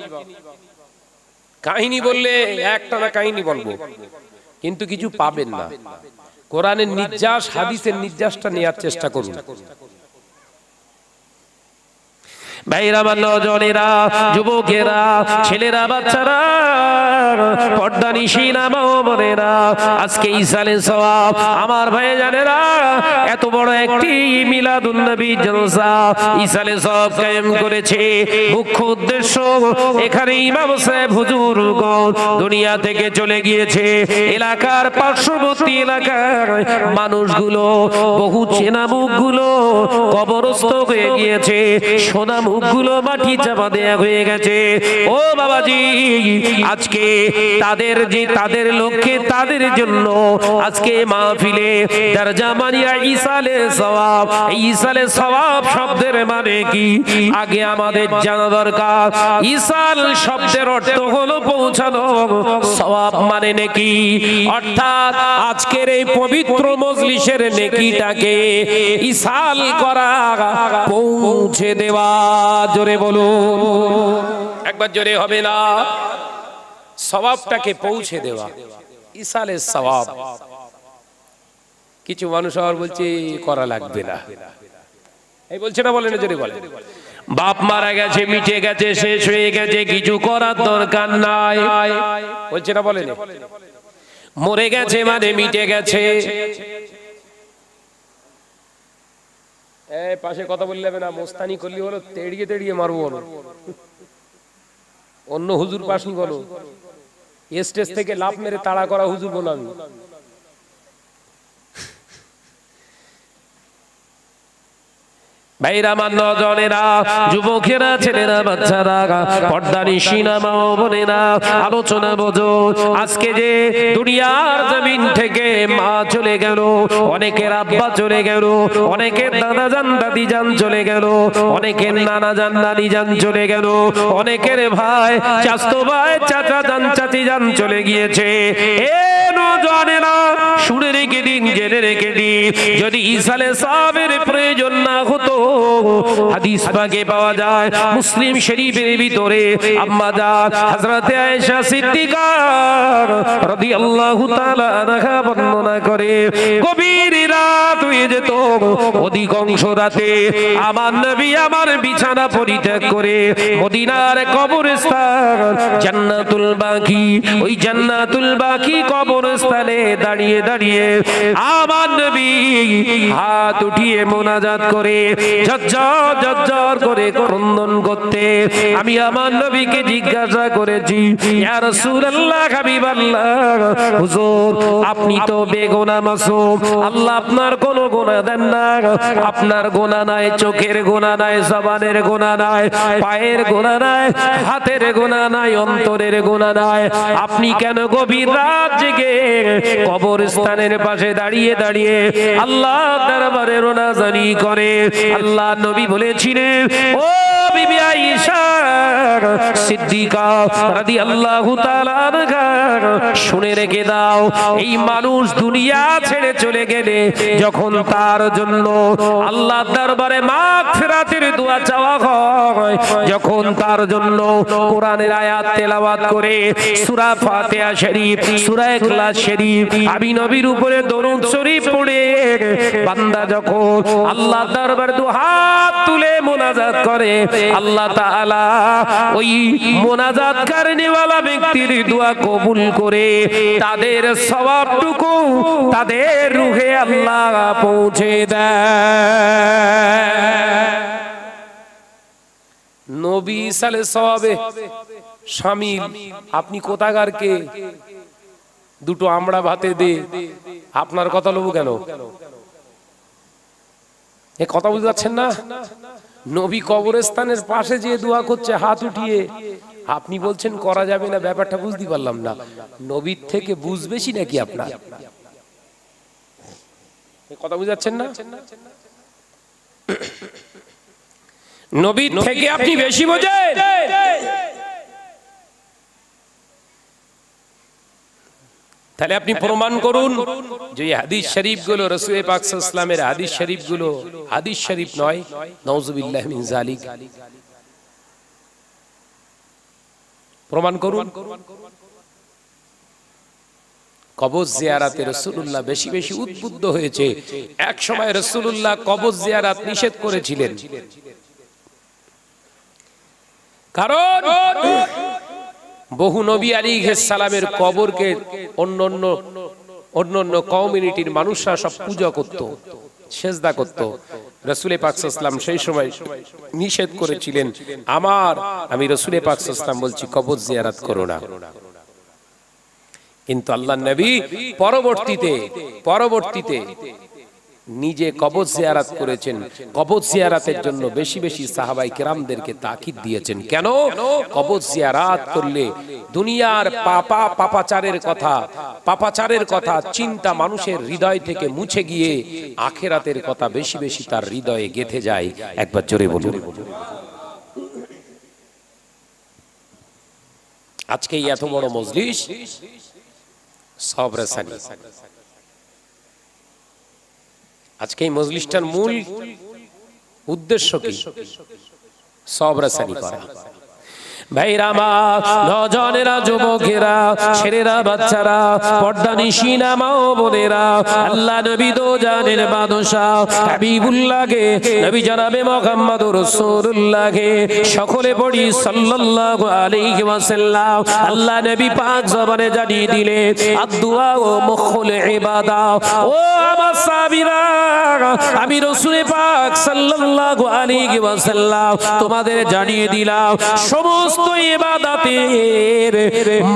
কাহিনী বললে একটা না কাহিনী বলবো, কিন্তু কিছু পাবেন না। কোরআনের নির্যাস, হাদিসের নির্যাসটা নেওয়ার চেষ্টা করুন। ভাইরা, নজনেরা, যুবকেরা, ছেলেরা, বাচ্চারা, পর্দানিশিনা মা ও বোনেরা, আজকে ইসালে সওয়াব আমার ভাইজানেরা এত বড় একটি মিলাদুন নবী জলসা ইসালে সওয়াব কায়েম করেছে। মুখ্য উদ্দেশ্য, এখানে ইমাম সাহেব হুজুরগণ দুনিয়া থেকে চলে গিয়েছে। এলাকার পার্শ্ববর্তী এলাকার মানুষগুলো, বহু চেনা মুখগুলো কবরস্থ হয়ে গিয়েছে, সোনা মুখগুলো মাটি চাপা দেয়া হয়ে গেছে। ও বাবাজি, আজকে তাদের লক্ষ্যে, তাদের জন্য আজকে মাহফিলে দরজা মানিয়া ইসালে সওয়াব। ইসালে সওয়াব শব্দের মানে কি আগে আমাদের জানা দরকার। ইসাল শব্দের অর্থ হলো পৌঁছানো, সওয়াব মানে নেকি, অর্থাৎ আজকের এই পবিত্র মজলিসের নেকিটাকে ইসাল করা, পৌঁছে দেওয়া। জোরে বলুন, একবার জোরে হবে না? সওয়াবটাকে পৌঁছে দেওয়া, ইসালে সওয়াব। কিছু মানুষ আবার বলছে করা লাগবে না, এই বলছে না, বলেন জোরে বলেন। বাপ মারা গেছে, মিটে গেছে, শেষ হয়ে গেছে, কিছু করার দরকার নাই, বলছে না, বলেন। মরে গেছে মানে মিটে গেছে। পাশে কথা বললে হবে না, মোস্তানি করলি হলো, তেড়িয়ে তেড়িয়ে মারবো বলো, অন্য হুজুর পাশনি বলো, স্টেজ থেকে লাফ মেরে তাড়া করা হুজুর বলো আমি। ভাইরা, নজনেরা, যুবকেরা, ছেলেরা, বাচ্চারা, পর্দানিশিনা মা ও বোনেরা, আলোচনা বোঝো। আজকে যে দুনিয়ার জমিন থেকে মা চলে গেল, অনেকের আব্বা চলে গেল, অনেকের দাদা জান, দাদি জান চলে গেল, অনেকের নানা জান, নানি জান চলে গেল, অনেকের ভাই, চাচতো ভাই, চাচা জান, চাচি জান চলে গিয়েছে। এ নজনেরা, শুনে রেখে দিন, জেনে রেখে দিন, যদি ইসালে সাহাবের প্রয়োজন না হতো, হাদিস পাকে পাওয়া যায়, মুসলিম শরীফের ভিতরে আম্মা জান হযরতে আয়েশা সিদ্দিকা রাদিয়াল্লাহু তাআলা আনহা বর্ণনা করে, গভীর রাত হয়ে যেত, অধিকাংশ রাতে আমার নবী আমার বিছানা পরিত্যাগ করে মদিনার কবরস্থান জান্নাতুল বাকি, ওই জান্নাতুল বাকি কবরস্থানে দাঁড়িয়ে দাঁড়িয়ে আমার নবী হাত উঠিয়ে মোনাজাত করে ঝরঝর ঝরঝর করে ক্রন্দন করতে। আমি আমার নবীকে জিজ্ঞাসা করেছি, ইয়া রাসূলুল্লাহ, হাবিবাল্লাহ, হুজুর আপনি তো বেগুনাহ মাসুম, আল্লাহ আপনার কোনো গুনাহ দেন না, আপনার গুনাহ নাই, চোখের গুনাহ নাই, জবানের গুনাহ নাই, পায়ের গুনাহ নাই, হাতের গুনাহ নাই, অন্তরের গুনাহ নাই, আপনি কেন গভীর রাত জেগে কবরস্থানের পাশে দাঁড়িয়ে দাঁড়িয়ে আল্লাহ দরবারে রোনাজানি করে? আল্লাহ নবী বলেছিলেন, ও বিবি আয়েশা সিদ্দিকা রাদিয়াল্লাহু তাআলা আনহা, শুনে রেখে দাও, এই মানুষ দুনিয়া ছেড়ে চলে গেলে যখন তার জন্য আল্লাহর দরবারে মাগফিরাতের দোয়া চাওয়া হয়, যখন তার জন্য কোরআনের আয়াত তেলাওয়াত করে সূরা ফাতিহা শরীফ, সূরা ইখলাস শরীফ, আমি নবীর উপরে দরুদ শরীফ পড়ে বান্দা যখন আল্লাহর দরবারে দুহাত তুলে মোনাজাত করে, আল্লাহ তাআলা ওই মোনাজাত করনেওয়ালা ব্যক্তির দোয়া কবুল করে তাদের সওয়াবটুকু তাদের রুহে আল্লাহ পৌঁছে দেয়। নবী সালে সওয়াবে শামিল। আপনি কোথাকারকে দুটো আমড়া ভাতে দে, আপনার কথা লবো কেন? এ কথা বুঝতে পারছেন না? নবী কবরস্থানের পাশে যে দোয়া করছে হাত উঠিয়ে, আপনি বলছেন করা যাবে না। ব্যাপারটা বুঝতে পারলাম না, নবীর থেকে বুঝ বেশি নাকি আপনার? কথা বুঝতে পারছেন না? নবীর থেকে আপনি বেশি বোঝেন? তাহলে আপনি প্রমাণ করুন যে হাদিস শরীফ গুলো রাসূল পাক সাল্লাল্লাহু আলাইহি ওয়াসাল্লামের হাদিস শরীফ গুলো হাদিস শরীফ নয়, নাউযুবিল্লাহি মিন যালিক। প্রমাণ করুন। কবর জিয়ারাতে রাসূলুল্লাহ বেশি বেশি উদ্বুদ্ধ হয়েছে। এক সময় রাসূলুল্লাহ কবর জিয়ারাত নিষেধ করেছিলেন, কারণ বহু নবী আলাইহিস সালামের কবরকে অন্যান্য কমিউনিটির মানুষরা সব পূজা করত, সেজদা করত। রাসূল পাক সাল্লাল্লাহু আলাইহি ওয়াসাল্লাম সেই সময় নিষেধ করেছিলেন, আমি রাসূল পাক সাল্লাল্লাহু আলাইহি ওয়াসাল্লাম বলছি কবর জিয়ারত করো না। কিন্তু আল্লাহর নবী পরবর্তীতে নিজে কবর জিয়ারত করেছেন। কবর জিয়ারতের জন্য বেশি বেশি সাহাবায়ে কেরামদেরকে তাকিদ দিয়েছেন। কেন? কবর জিয়ারত করলে দুনিয়ার পাপাচারের কথা চিন্তা মানুষের হৃদয় থেকে মুছে গিয়ে আখিরাতের কথা বেশি বেশি তার হৃদয়ে গেঁথে যায়। একবার জোরে বলুন। আজকে এই এত বড় মজলিস সব রাসানি। আজকে এই মজলিসটার মূল উদ্দেশ্য কি? সব রাসানি করা। ভাইরা আমার, নজনেরা, যুবকেরা, ছেলেরা, বাচ্চারা, পর্দানিশিনা মা ও বোনেরা, আল্লাহ নবী দো জানের বাদশা হাবিবুল্লাহকে, নবী জনাবে মুহাম্মদুর রাসূলুল্লাহকে সকলে পড়ি সাল্লাল্লাহু আলাইহি ওয়াসাল্লাম। আল্লাহ নবী পাক জবানে জানিয়ে দিলে আদ-দুআ ও মুখুল ইবাদা। ও আমার সাহাবীরা, আমি রাসূল পাক সাল্লাল্লাহু আলাইহি ওয়াসাল্লাম তোমাদের জানিয়ে দিলাম, সমস্ত ইবাদতের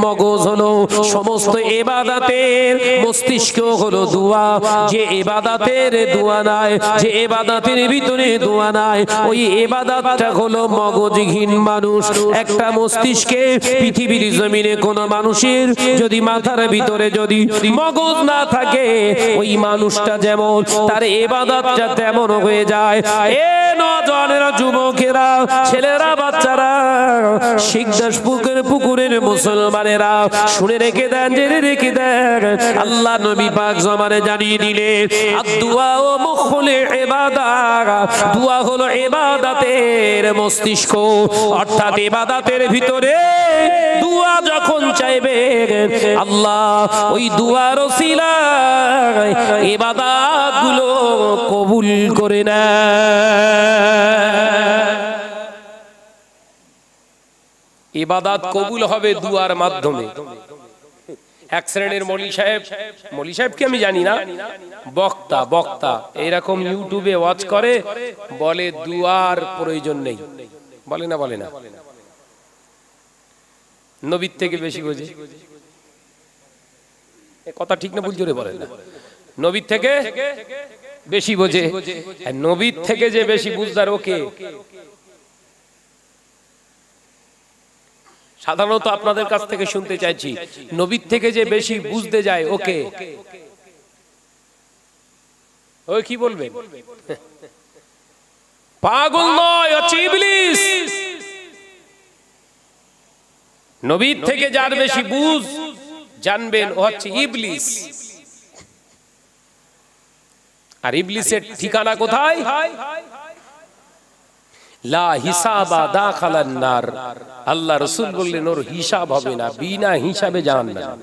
মগজ হলো, সমস্ত ইবাদতের মস্তিষ্ক হলো দোয়া। যে ইবাদতের দোয়া নাই, যে ইবাদতের ভিতরে দোয়া নাই, ওই ইবাদতটা হলো মগজহীন মানুষ। একটা মস্তিষ্কে পৃথিবীর জমিনে কোন মানুষের যদি মাথার ভিতরে যদি মগজ না থাকে, ওই মানুষটা যেমন তার ইবাদতটা তেমন হয়ে যায়। এ নওজওয়ানেরা, যুবকেরা, ছেলেরা, বাচ্চারা, শিকদাস পুকুরের মুসলমানেরা, শুনে রেখে দেন, জেনে রেখে দেন, আল্লাহ নবী পাক জমানে জানিয়ে দিলেন আদ-দুআ ও মুখুল ইবাদা। দোয়া হলো ইবাদতের মস্তিষ্ক, অর্থাৎ ইবাদতের ভিতরে দোয়া যখন চাইবে আল্লাহ ওই দোয়ার ওসিলায় ইবাদত গুলো কবুল করে না। ইবাদত কবুল হবে দুয়ার মাধ্যমে। এক শ্রেণীর মৌলী সাহেবকে আমি জানি না, বক্তা এইরকম ইউটিউবে ওয়াচ করে, বলে দুয়ার প্রয়োজন নেই। বলে না নবীর থেকে বেশি বোঝে। কথা ঠিক না ভুল জোরে বলেন না। নবীর থেকে বেশি বোঝে। নবীর থেকে যে বেশি বুঝদার ওকে। সাধারণত আপনাদের কাছ থেকে শুনতে চাইছি, নবীর থেকে যে বেশি বুঝতে যায় ওকে, ওই কি বলবেন? পাগল নয়, হচ্ছে ইবলিস। নবীর থেকে যার বেশি বুঝ জানবেন ও হচ্ছে ইবলিস। আর ইবলিসের ঠিকানা কোথায়? লা হিসাবা দাখালান নার। আল্লাহ রাসূল বললেন ওর হিসাব হবে না, বিনা হিসাবে জাহান্নাম।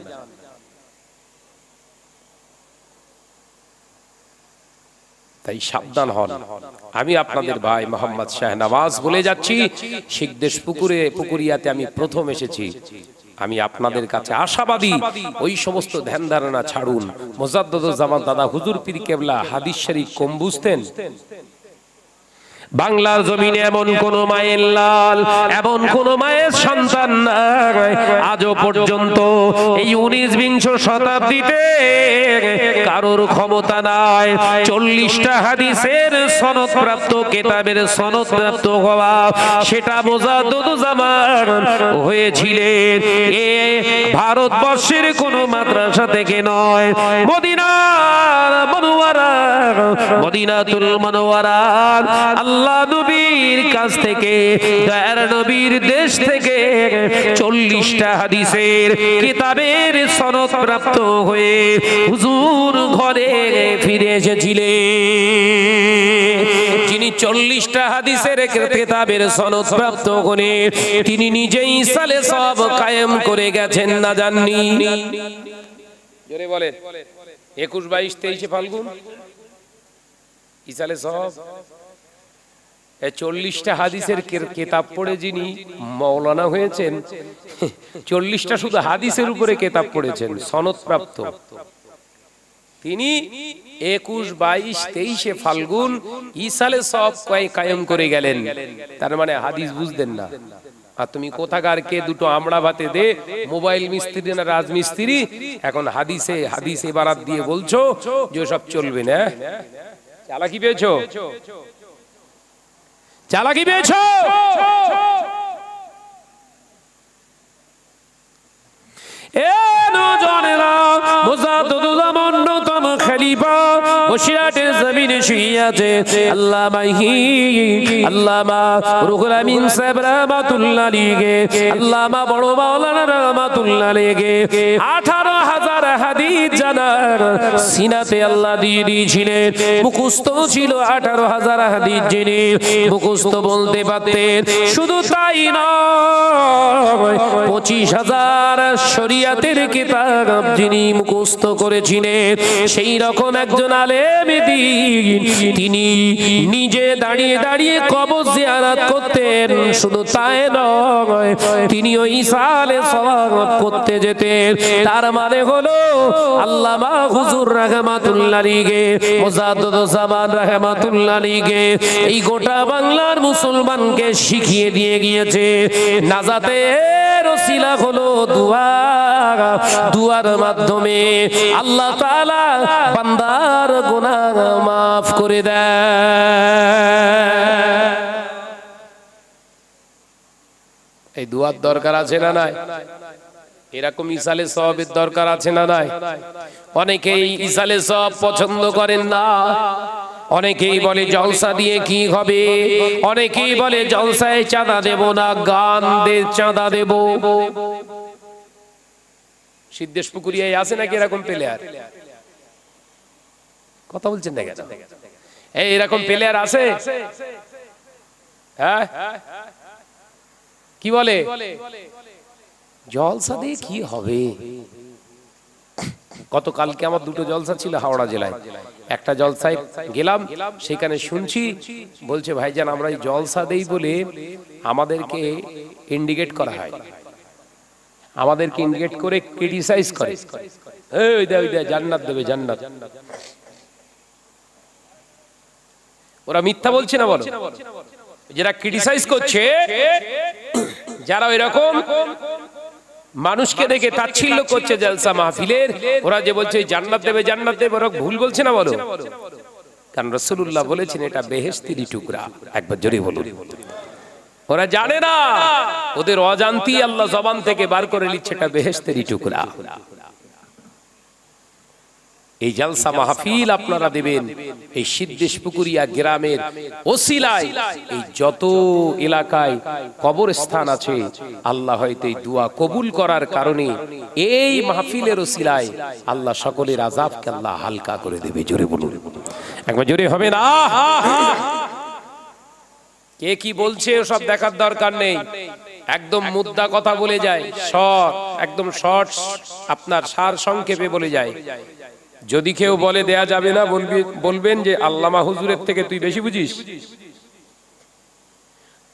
তাই সাবধান হন। আমি আপনাদের ভাই মোহাম্মদ শাহনওয়াজ বলে যাচ্ছি, শিখদেশ পুকুরিয়াতে আমি প্রথম এসেছি। আমি আপনাদের কাছে আশাবাদী, ওই সমস্ত ধ্যান ধারণা ছাড়ুন। মুজাদ্দুজ্জামান দাদা হুজুর পীর কেবলা হাদিস শরীফ কম বুঝতেন? বাংলার জমিনে এমন কোন মায়ের লাল, এমন কোন মায়ের সন্তান নাই আজও পর্যন্ত এই 19-বিংশ শতাব্দীতে কারোর ক্ষমতা নাই 40টা হাদিসের সনদপ্রাপ্ত কিতাবের সনদপ্রাপ্ত হওয়া। সেটা মুজাদ্দুজ্জামান হয়েছিলেন এ ভারতবর্ষের কোন মাদ্রাসা থেকে নয়, মদিনাতুল মুনাওয়ারা আল্লাহ নবীর কাছ থেকে, দয়ার নবীর দেশ থেকে 40টা হাদিসের কিতাবের সনদ প্রাপ্ত হয়ে হুজুর ঘরে ফিরে এসেছিলেন। যিনি 40টা হাদিসের কিতাবের সনদ প্রাপ্ত করে তিনি নিজেই সালে সব কায়েম করে গেছেন, না জাননি? জোরে বলেন। 21, 22, 23 ফাল্গুন ইসালে সব 40টা হাদিসের কিতাব পড়ে যিনি মাওলানা হয়েছেন, 40টা শুধু হাদিসের উপরে কিতাব পড়েছেন সনদ প্রাপ্ত, তিনি 21, 22, 23 ফাল্গুন ইসালে সব কায়েম করে গেলেন। তার মানে হাদিস বুঝতেন না। আর তুমি কোথাকার কে দুটো আমড়া ভাতে দে, মোবাইল মিস্ত্রি না রাজমিস্ত্রি, এখন হাদিসে বারাত দিয়ে বলছো যে সব চলবে না। চালাকি পেয়েছো? চালাকি পেয়েছো? এ নওজওয়ানেরা, মুজাদ্দুজ্জামান অন্যতম খলিফা বসিরহাটের জমিনে শুয়ে আছে। আল্লামা রুহুল আমিন সাহেব রাহমাতুল্লাহ আলাইহি, আল্লামা বড় মাওলানা রাহমাতুল্লাহ আলাইহি 18,000 হাদিস জানার সিনাতে আল্লাহ দিয়ে দিয়েছিলেন। মুখস্থ ছিল 18,000 হাদিস, যিনি মুখস্থ বলতে পারতেন। শুধু তাই নয়, 25,000 শরিয়াতের কিতাব যিনি মুখস্থ করেছিলেন, সেই রকম একজন আলেম দ্বীন, তিনি নিজে দাঁড়িয়ে দাঁড়িয়ে কবর জিয়ারত করতেন। শুধু তাই নয়, তিনি ওই ইসালে সওয়াব করতে যেতেন। তার মানে হলো আল্লামা হুজুর রাহমাতুল্লাহ আলাইহি, মুজাদ্দুজ্জামান রাহমাতুল্লাহ আলাইহি এই গোটা বাংলার মুসলমানকে শিখিয়ে দিয়ে গিয়েছে নাজাতের ওসিলা হলো দুয়া। দুয়ার মাধ্যমে আল্লাহ তাআলা বান্দার গুনাহ মাফ করে দেয়। এই দুয়ার দরকার আছে না নাই? এরকম ইসালে সওয়াবের দরকার আছে না নাই? অনেকেই ইসালে সওয়াব পছন্দ করেন না। অনেকেই বলে জলসা দিয়ে কি হবে, অনেকেই বলে জলসায় চাঁদা দেব না, গান দিয়ে চাঁদা দেব। সিদ্ধেশ পুকুরিয়ায় আছে নাকি এরকম প্লেয়ার? কথা বলছেন না কেন? এরকম প্লেয়ার আছে? হ্যাঁ, কি বলে জলসা দিয়ে কি হবে? গতকালকে আমার দুটো জলসা ছিল হাওড়া জেলায়। একটা জলসায় গেলাম, সেখানে শুনছি বলছে ভাইজান আমরা এই জলসা দেই বলে আমাদেরকে ইন্ডিকেট করা হয়, আমাদেরকে ইন্ডিকেট করে ক্রিটিসাইজ করে, ওই দে জান্নাত দেবে জান্নাত। ওরা মিথ্যা বলছে না বলো? যারা ক্রিটিসাইজ করছে, যারা এরকম মানুষকে দেখে তাচ্ছিল্য করছে জলসা মাহফিলের, ওরা যে বলছে জান্নাত দেবে জান্নাত দেবে, ওরা ভুল বলছে না বলো? কারণ রাসূলুল্লাহ বলেছেন এটা বেহেশতেরই টুকরা। একবার জোরে বলুন। ওরা জানে না, ওদের অজান্তি আল্লাহ জবান থেকে বার করে নিচ্ছে এটা বেহেশতেরই টুকরা। এই জলসা মাহফিল আপনারা দেবেন এই সিদ্ধেশপুকুরিয়া গ্রামের ওসিলায়। এই যত এলাকায় কবরস্থান আছে, আল্লাহ হয়তো এই দোয়া কবুল করার কারণে এই মাহফিলের ওসিলায় আল্লাহ সকলের আযাবকে আল্লাহ হালকা করে দেবে। জোরে বলুন, একবার জোরে হবে না? কে কি বলছে সব দেখার দরকার নেই, একদম মুদ্রা কথা বলে যায়, শর্ট একদম শর্ট আপনার সার সংক্ষেপে বলে যায়। যদি কেউ বলে দেয়া যাবে না, বলবেন যে আল্লামা হুজুরের থেকে তুই বেশি বুঝিস,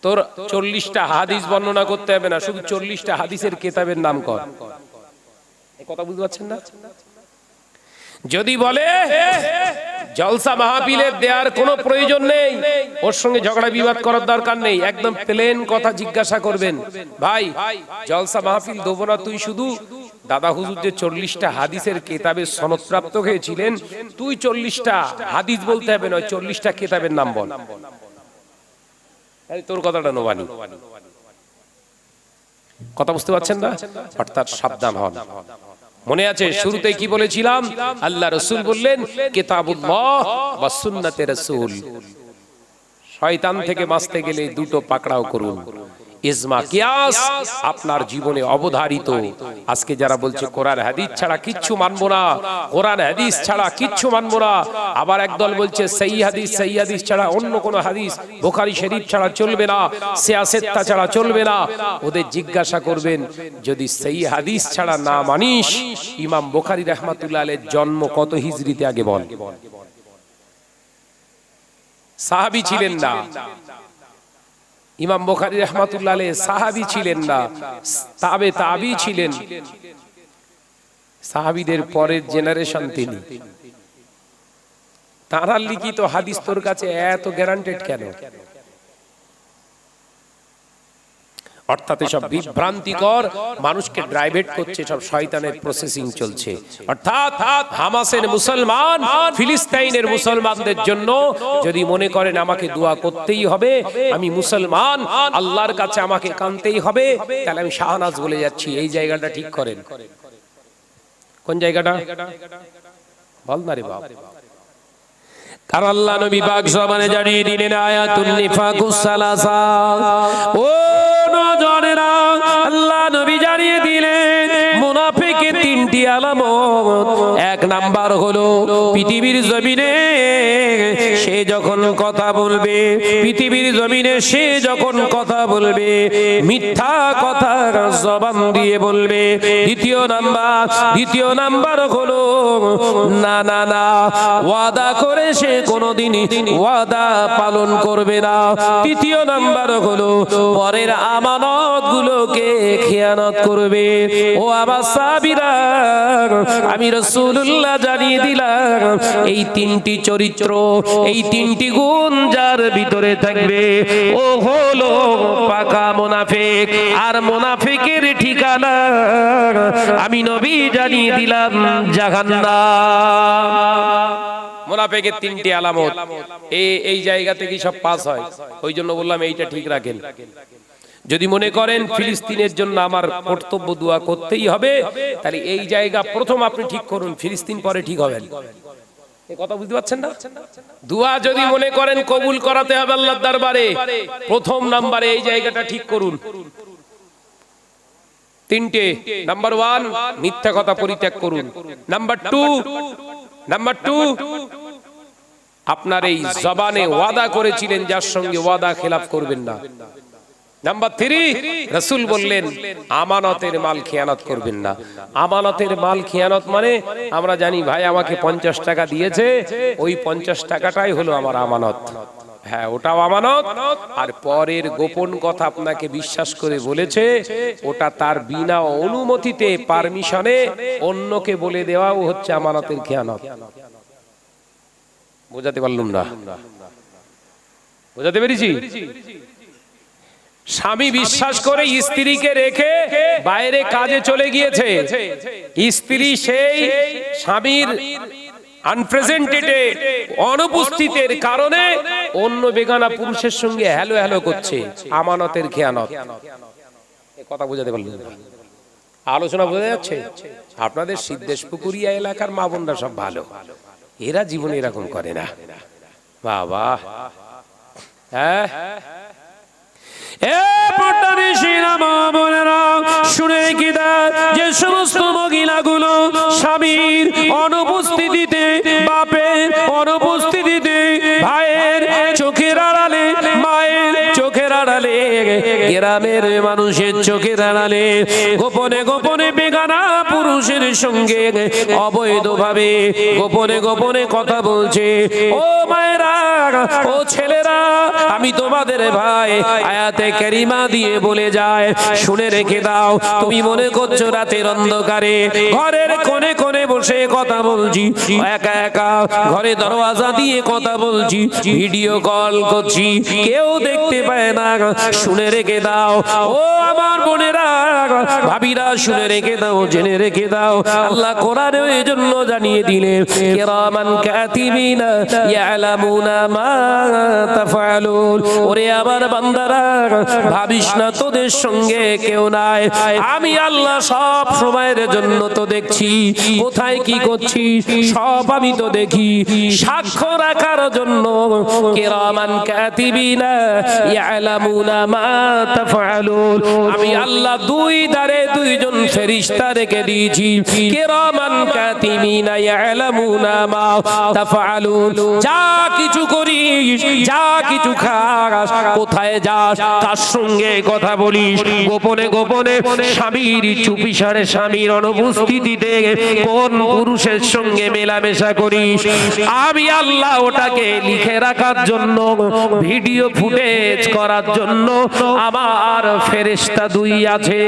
তোর 40টা হাদিস বর্ণনা করতে হবে না, শুধু 40টা হাদিসের কিতাবের নাম কর। এই কথা বুঝতে পারছেন না? যদি বলে জলসা মাহফিলের দেওয়ার কোনো প্রয়োজন নেই, ওর সঙ্গে ঝগড়া বিবাদ করার দরকার নেই, একদম প্লেন কথা জিজ্ঞাসা করবেন, ভাই জলসা মাহফিল দেবো না, তুই শুধু দাদা হুজুর যে 40টা হাদিসের কিতাবের সনদপ্রাপ্ত হয়েছিলেন, তুই 40টা হাদিস বলতে হবে না, 40টা কিতাবের নাম বল, তোর কথাটা নোবানি। কথা বুঝতে পারছেন না? অর্থাৎ সাবধান হন। মনে আছে শুরুতেই কি বলেছিলাম? আল্লাহ রাসূল বললেন কিতাবুল্লাহ ওয়া সুন্নাতে রাসূল। শয়তান থেকে বাঁচতে গেলে দুটো পাকড়াও করুন, ইজমা কিয়াস আপনার জীবনে অবধারিত। আজকে যারা বলছে কোরআন হাদিস ছাড়া কিচ্ছু মানবো না, কোরআন হাদিস ছাড়া কিচ্ছু মানবো না, আবার একদল বলছে সহিহ হাদিস ছাড়া অন্য কোন হাদিস, বুখারী শরীফ ছাড়া চলবে না, সিয়াসেত্তা ছাড়া চলবে না, ওদের জিজ্ঞাসা করবেন যদি সহিহ হাদিস ছাড়া না মানিস, ইমাম বুখারী রাহমাতুল্লাহ আলাইহির জন্ম কত হিজরিতে আগে বল? সাহাবী ছিলেন না। ইমাম বুখারী রাহমাতুল্লাহ আলাইহি সাহাবী ছিলেন না, তাবী ছিলেন। সাহাবীদের পরের জেনারেশন তিনি। তাঁর লিখিত হাদিস তোর কাছে এত গ্যারান্টেড কেন? অর্থাৎ সব বিভ্রান্তিকর মানুষকে ড্রাইভেট করছে, সব শয়তানের প্রসেসিং চলছে। অর্থাৎ হামাসের মুসলমান ফিলিস্তিনের মুসলমানদের জন্য যদি মনে করেন আমাকে দোয়া করতেই হবে, আমি মুসলমান, আল্লাহর কাছে আমাকে কাঁদতেই হবে, তাহলে আমি শাহনাজ বলে যাচ্ছি এই জায়গাটা ঠিক করেন। কোন জায়গাটা বল না রে বাপ। কারণ আল্লাহ নবী পাক জবানে জানিয়ে দিলেন আয়াতুন নিফাকুস সালাসা। ও নজরেরা, আল্লাহ নবী জানিয়ে দিলেন মুনাফিকের তিনটি আলামত। এক নাম্বার হলো পৃথিবীর জমিনে সে যখন কথা বলবে, পৃথিবীর জমিনে সে যখন কথা বলবে মিথ্যা কথা জবান দিয়ে বলবে। দ্বিতীয় নাম্বার হলো না না না, ওয়াদা করে সে কোনদিন ওয়াদা পালন করবে না। তৃতীয় নাম্বার হলো পরের আমানত গুলোকে খেয়ানত করবে। ও আমার সাহাবীরা, আমি রাসূলুল্লাহ জানিয়ে দিলাম এই তিনটি চরিত্র, এই তিনটি গুণ যার ভিতরে থাকবে ও হলো পাকা মুনাফিক। আর মুনাফিকের ঠিকানা আমি নবী জানিয়ে দিলাম জাহান্নাম। মুনাফিকের তিনটি আলামত, এই জায়গা থেকে সব পাস হয়। ওই জন্য বললাম এইটা ঠিক রাখেন। যদি মনে করেন ফিলিস্তিনের জন্য আমার কর্তব্য দোয়া করতেই হবে, তাহলে এই জায়গা প্রথম আপনি ঠিক করুন, ফিলিস্তিন পরে ঠিক হবেন। এই কথা বুঝতে পারছেন না? দোয়া যদি মনে করেন কবুল করাতে হবে আল্লাহর দরবারে, প্রথম নম্বরে এই জায়গাটা ঠিক করুন। তিনটে, নাম্বার 1 মিথ্যা কথা পরিত্যাগ করুন। নাম্বার 2 আপনার এই জবানে ওয়াদা করেছিলেন যার সঙ্গে ওয়াদা খেলাফ করবেন না। নাম্বার 3, রাসূল বললেন আমানতের মাল খেয়ানত করবেন না। আমানতের মাল খেয়ানত মানে আমরা জানি ভাই আমাকে 50 টাকা দিয়েছে, ওই 50 টাকাটাই হলো আমার আমানত। হ্যাঁ, ওটাও আমানত। আর পরের গোপন কথা আপনাকে বিশ্বাস করে বলেছে, ওটা তার বিনা অনুমতিতে পারমিশনে অন্যকে বলে দেওয়াও হচ্ছে আমানতের খেয়ানত। বোঝাতে পারলাম না? বোঝাতে পেরেছি? স্বামী বিশ্বাস করে স্ত্রীকে রেখে বাইরে কাজে চলে গিয়েছে, স্ত্রী সেই স্বামীর আনপ্রেজেন্টেডে অনুপস্থিতির কারণে অন্য বেগানা পুরুষের সঙ্গে হ্যালো হ্যালো করছে, আমানতের খেয়ানত। এই কথা বোঝাতে পারলেন না? আলোচনা বোঝা যাচ্ছে? আপনাদের সিদ্ধেশপুকুরিয়া এলাকার মা বোনরা সব ভালো, এরা জীবনে এরকম করে না। বাবা, হ্যাঁ, শুনে কি যে সমস্ত মহিলাগুলো স্বামীর অনুপস্থিতিতে, বাপের অনুপস্থিতিতে, ভাইয়ের চোখের আড়ালে, মায়ের চোখের আড়ালে, গ্রামের মানুষের চোখের আড়ালে গোপনে গোপনে বেগানা পুরুষের সঙ্গে অবৈধভাবে গোপনে গোপনে কথা বলছে, ও মায়েরা, ও ছেলেরা, আমি তোমাদের ভাই আয়াতে কারিমা দিয়ে বলে যায়, শুনে রেখে দাও। তুমি মনে করছো রাতের অন্ধকারে ঘরের কোণে কোণে বসে কথা বলছি, একা একা ঘরে দরওয়াজা দিয়ে কথা বলছি, ভিডিও কল করছি, কেউ দেখতে পায় না। শুনে রেখে দাও ও আমার বোনেরা, ভাবিরা, শুনে রেখে দাও, জেনে রেখে দাও। আল্লাহ কোরআনে এই জন্য জানিয়ে দিলেন, কিরামান কাতিবিনা ইয়ালামুনা মা তাফআলুন। ওরে আমার বান্দারা, ভাবিস না তোদের সঙ্গে কেউ নাই, আমি আল্লাহ সব সময়ের জন্য তো দেখছি, কোথায় কি করছিস সব আমি তো দেখি। সাক্ষ্য রাখার জন্য কিরামান কাতিবিনা ইয়ালামুনা মা তাফআলুন, আমি আল্লাহ দুই ধারে দুইজন ফেরেশতা রেখে দিয়েছি। কিরামান কাতিবিনা ইয়ালামুনা মা তাফআলুন, যা কিছু করিস, যা কিছু খাস, কোথায় যাস, কার সঙ্গে কথা বলিস, গোপনে গোপনে স্বামীর চুপিসারে, স্বামীর অনুপস্থিতিতে কোন পুরুষের সঙ্গে মেলামেশা করিস, আমি আল্লাহ ওটাকে লিখে রাখার জন্য, ভিডিও ফুটেজ করার জন্য আমার ফেরেশতা দুই আছে।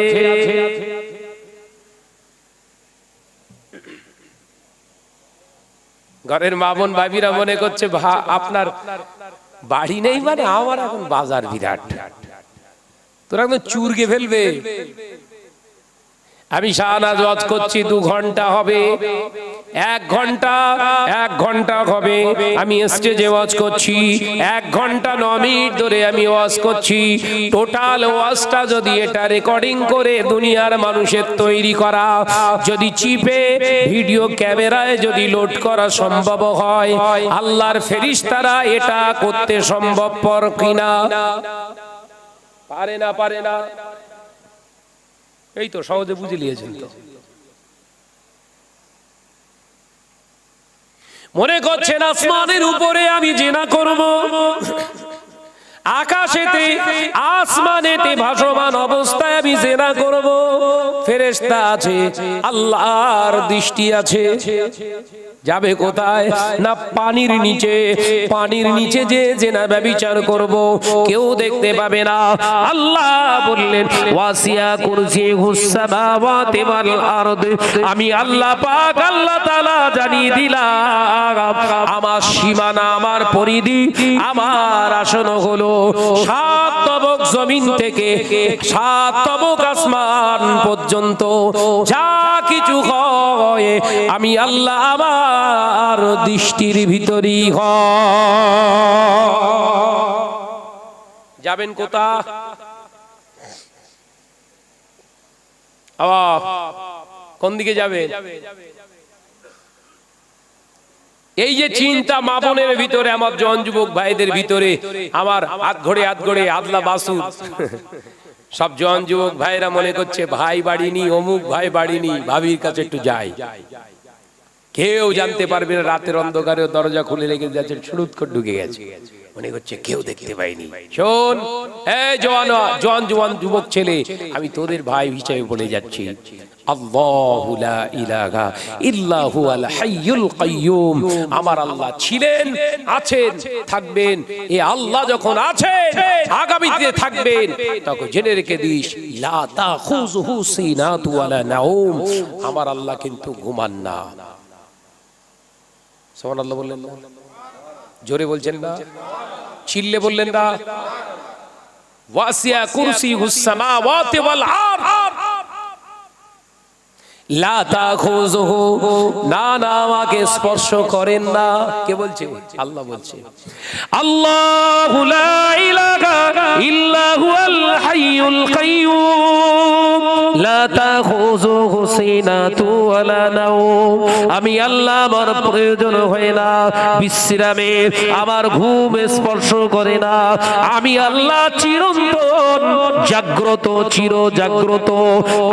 ঘরের মা বোন ভাবিরা মনে করছে আপনার বাড়ি নেই মানে আমার এখন বাজার বিরাট, তোরা একদম চুরকে ফেলবে। আমি শাহনাজ ওয়াজ করছি 2 ঘন্টা হবে, 1 ঘন্টা হবে, আমি স্টেজে ওয়াজ করছি 1 ঘন্টা 9 মিনিট ধরে আমি ওয়াজ করছি। টোটাল ওয়াজটা যদি এটা রেকর্ডিং করে দুনিয়ার মানুষের তৈরি করা, যদি চিপে ভিডিও ক্যামেরায় যদি লোড করা সম্ভব হয়, আল্লাহর ফেরেশতারা এটা করতে সম্ভবপর কিনা? পারে না, পারে না। এই তো সহজে বুঝে নিয়েছেন তো। মনে করছেন আসমানের উপরে আমি জিনা করব, আকাশেতে আসমানেতে ভাসমান অবস্থায় আমি জিনা করব। ফেরেশতা আছে, আল্লাহর দৃষ্টি আছে, যাবে কোথায় না পানির নিচে, পানির নিচে যে জিনা ব্যভিচার করব, কেউ দেখতে পাবে না। আল্লাহ বললেন, ওয়াসিয়া কুরসিয়ুস সামাওয়াতি ওয়াল আরদ, আমি আল্লাহ পাক আল্লাহ তাআলা জানিয়ে দিলাম আমার সীমানা, আমার পরিধি, আমার আসন হলো 7 তবক জমিন থেকে 7 তবক আসমান পর্যন্ত। যা কিছু হয় আমি আল্লাহ আমার দৃষ্টির ভিতরই হয়। যাবেন কোথা? কোন দিকে যাবেন? এই যে চিন্তা মা বোনের ভিতরে, আমার জন যুবক ভাইদের ভিতরে, আমার হাত ঘড়ে আদলা বাসু সব জন যুবক ভাইরা মনে করছে ভাই বাড়িনি, অমুক ভাই বাড়িনি, ভাবির কাছে একটু যাই। কেউ জানতে পারবে না, রাতের অন্ধকারে দরজা খুলে রেখে যাচ্ছে, ছুটুত করে ঢুকে গেছে, মনে করছে কেউ দেখতে পাইনি। শোন এই জওয়ান যুবক ছেলে, আমি তোদের ভাই হিসেবে বলে যাচ্ছি, আল্লাহু লা ইলাহা ইল্লা হুয়াল হাইয়ুল কাইয়ুম, আমার আল্লাহ ছিলেন, আছেন, থাকবেন। এই আল্লাহ যখন আছেন, আগামীতে থাকবেন, তখন জেনে রেখে দিস, লা তাখুযুহু সিনাতু ওয়ালা নাউম, আমার আল্লাহ কিন্তু ঘুমান না। সুবহানাল্লাহ বললেন না? জোরে বলছেন না? চিল্লে বললেন না? ওয়াসিয়া কুরসিয়ুস সামাওয়াতি ওয়াল আরদ, লা তাখুযুহু, না আমাকে স্পর্শ করেন না। কে বলছে? আল্লাহ বলছে। আল্লাহু লা ইলাহা ইল্লা হুয়াল হাইয়ুল কাইয়ুম, লা তাখুযুহু সিনাতু ওয়ালা নাওম, আমি আল্লাহ, আমার প্রয়োজন হয় না বিশ্রামে, আমার ঘুম স্পর্শ করে না, আমি আল্লাহ চিরন্তন জাগ্রত, চির জাগ্রত,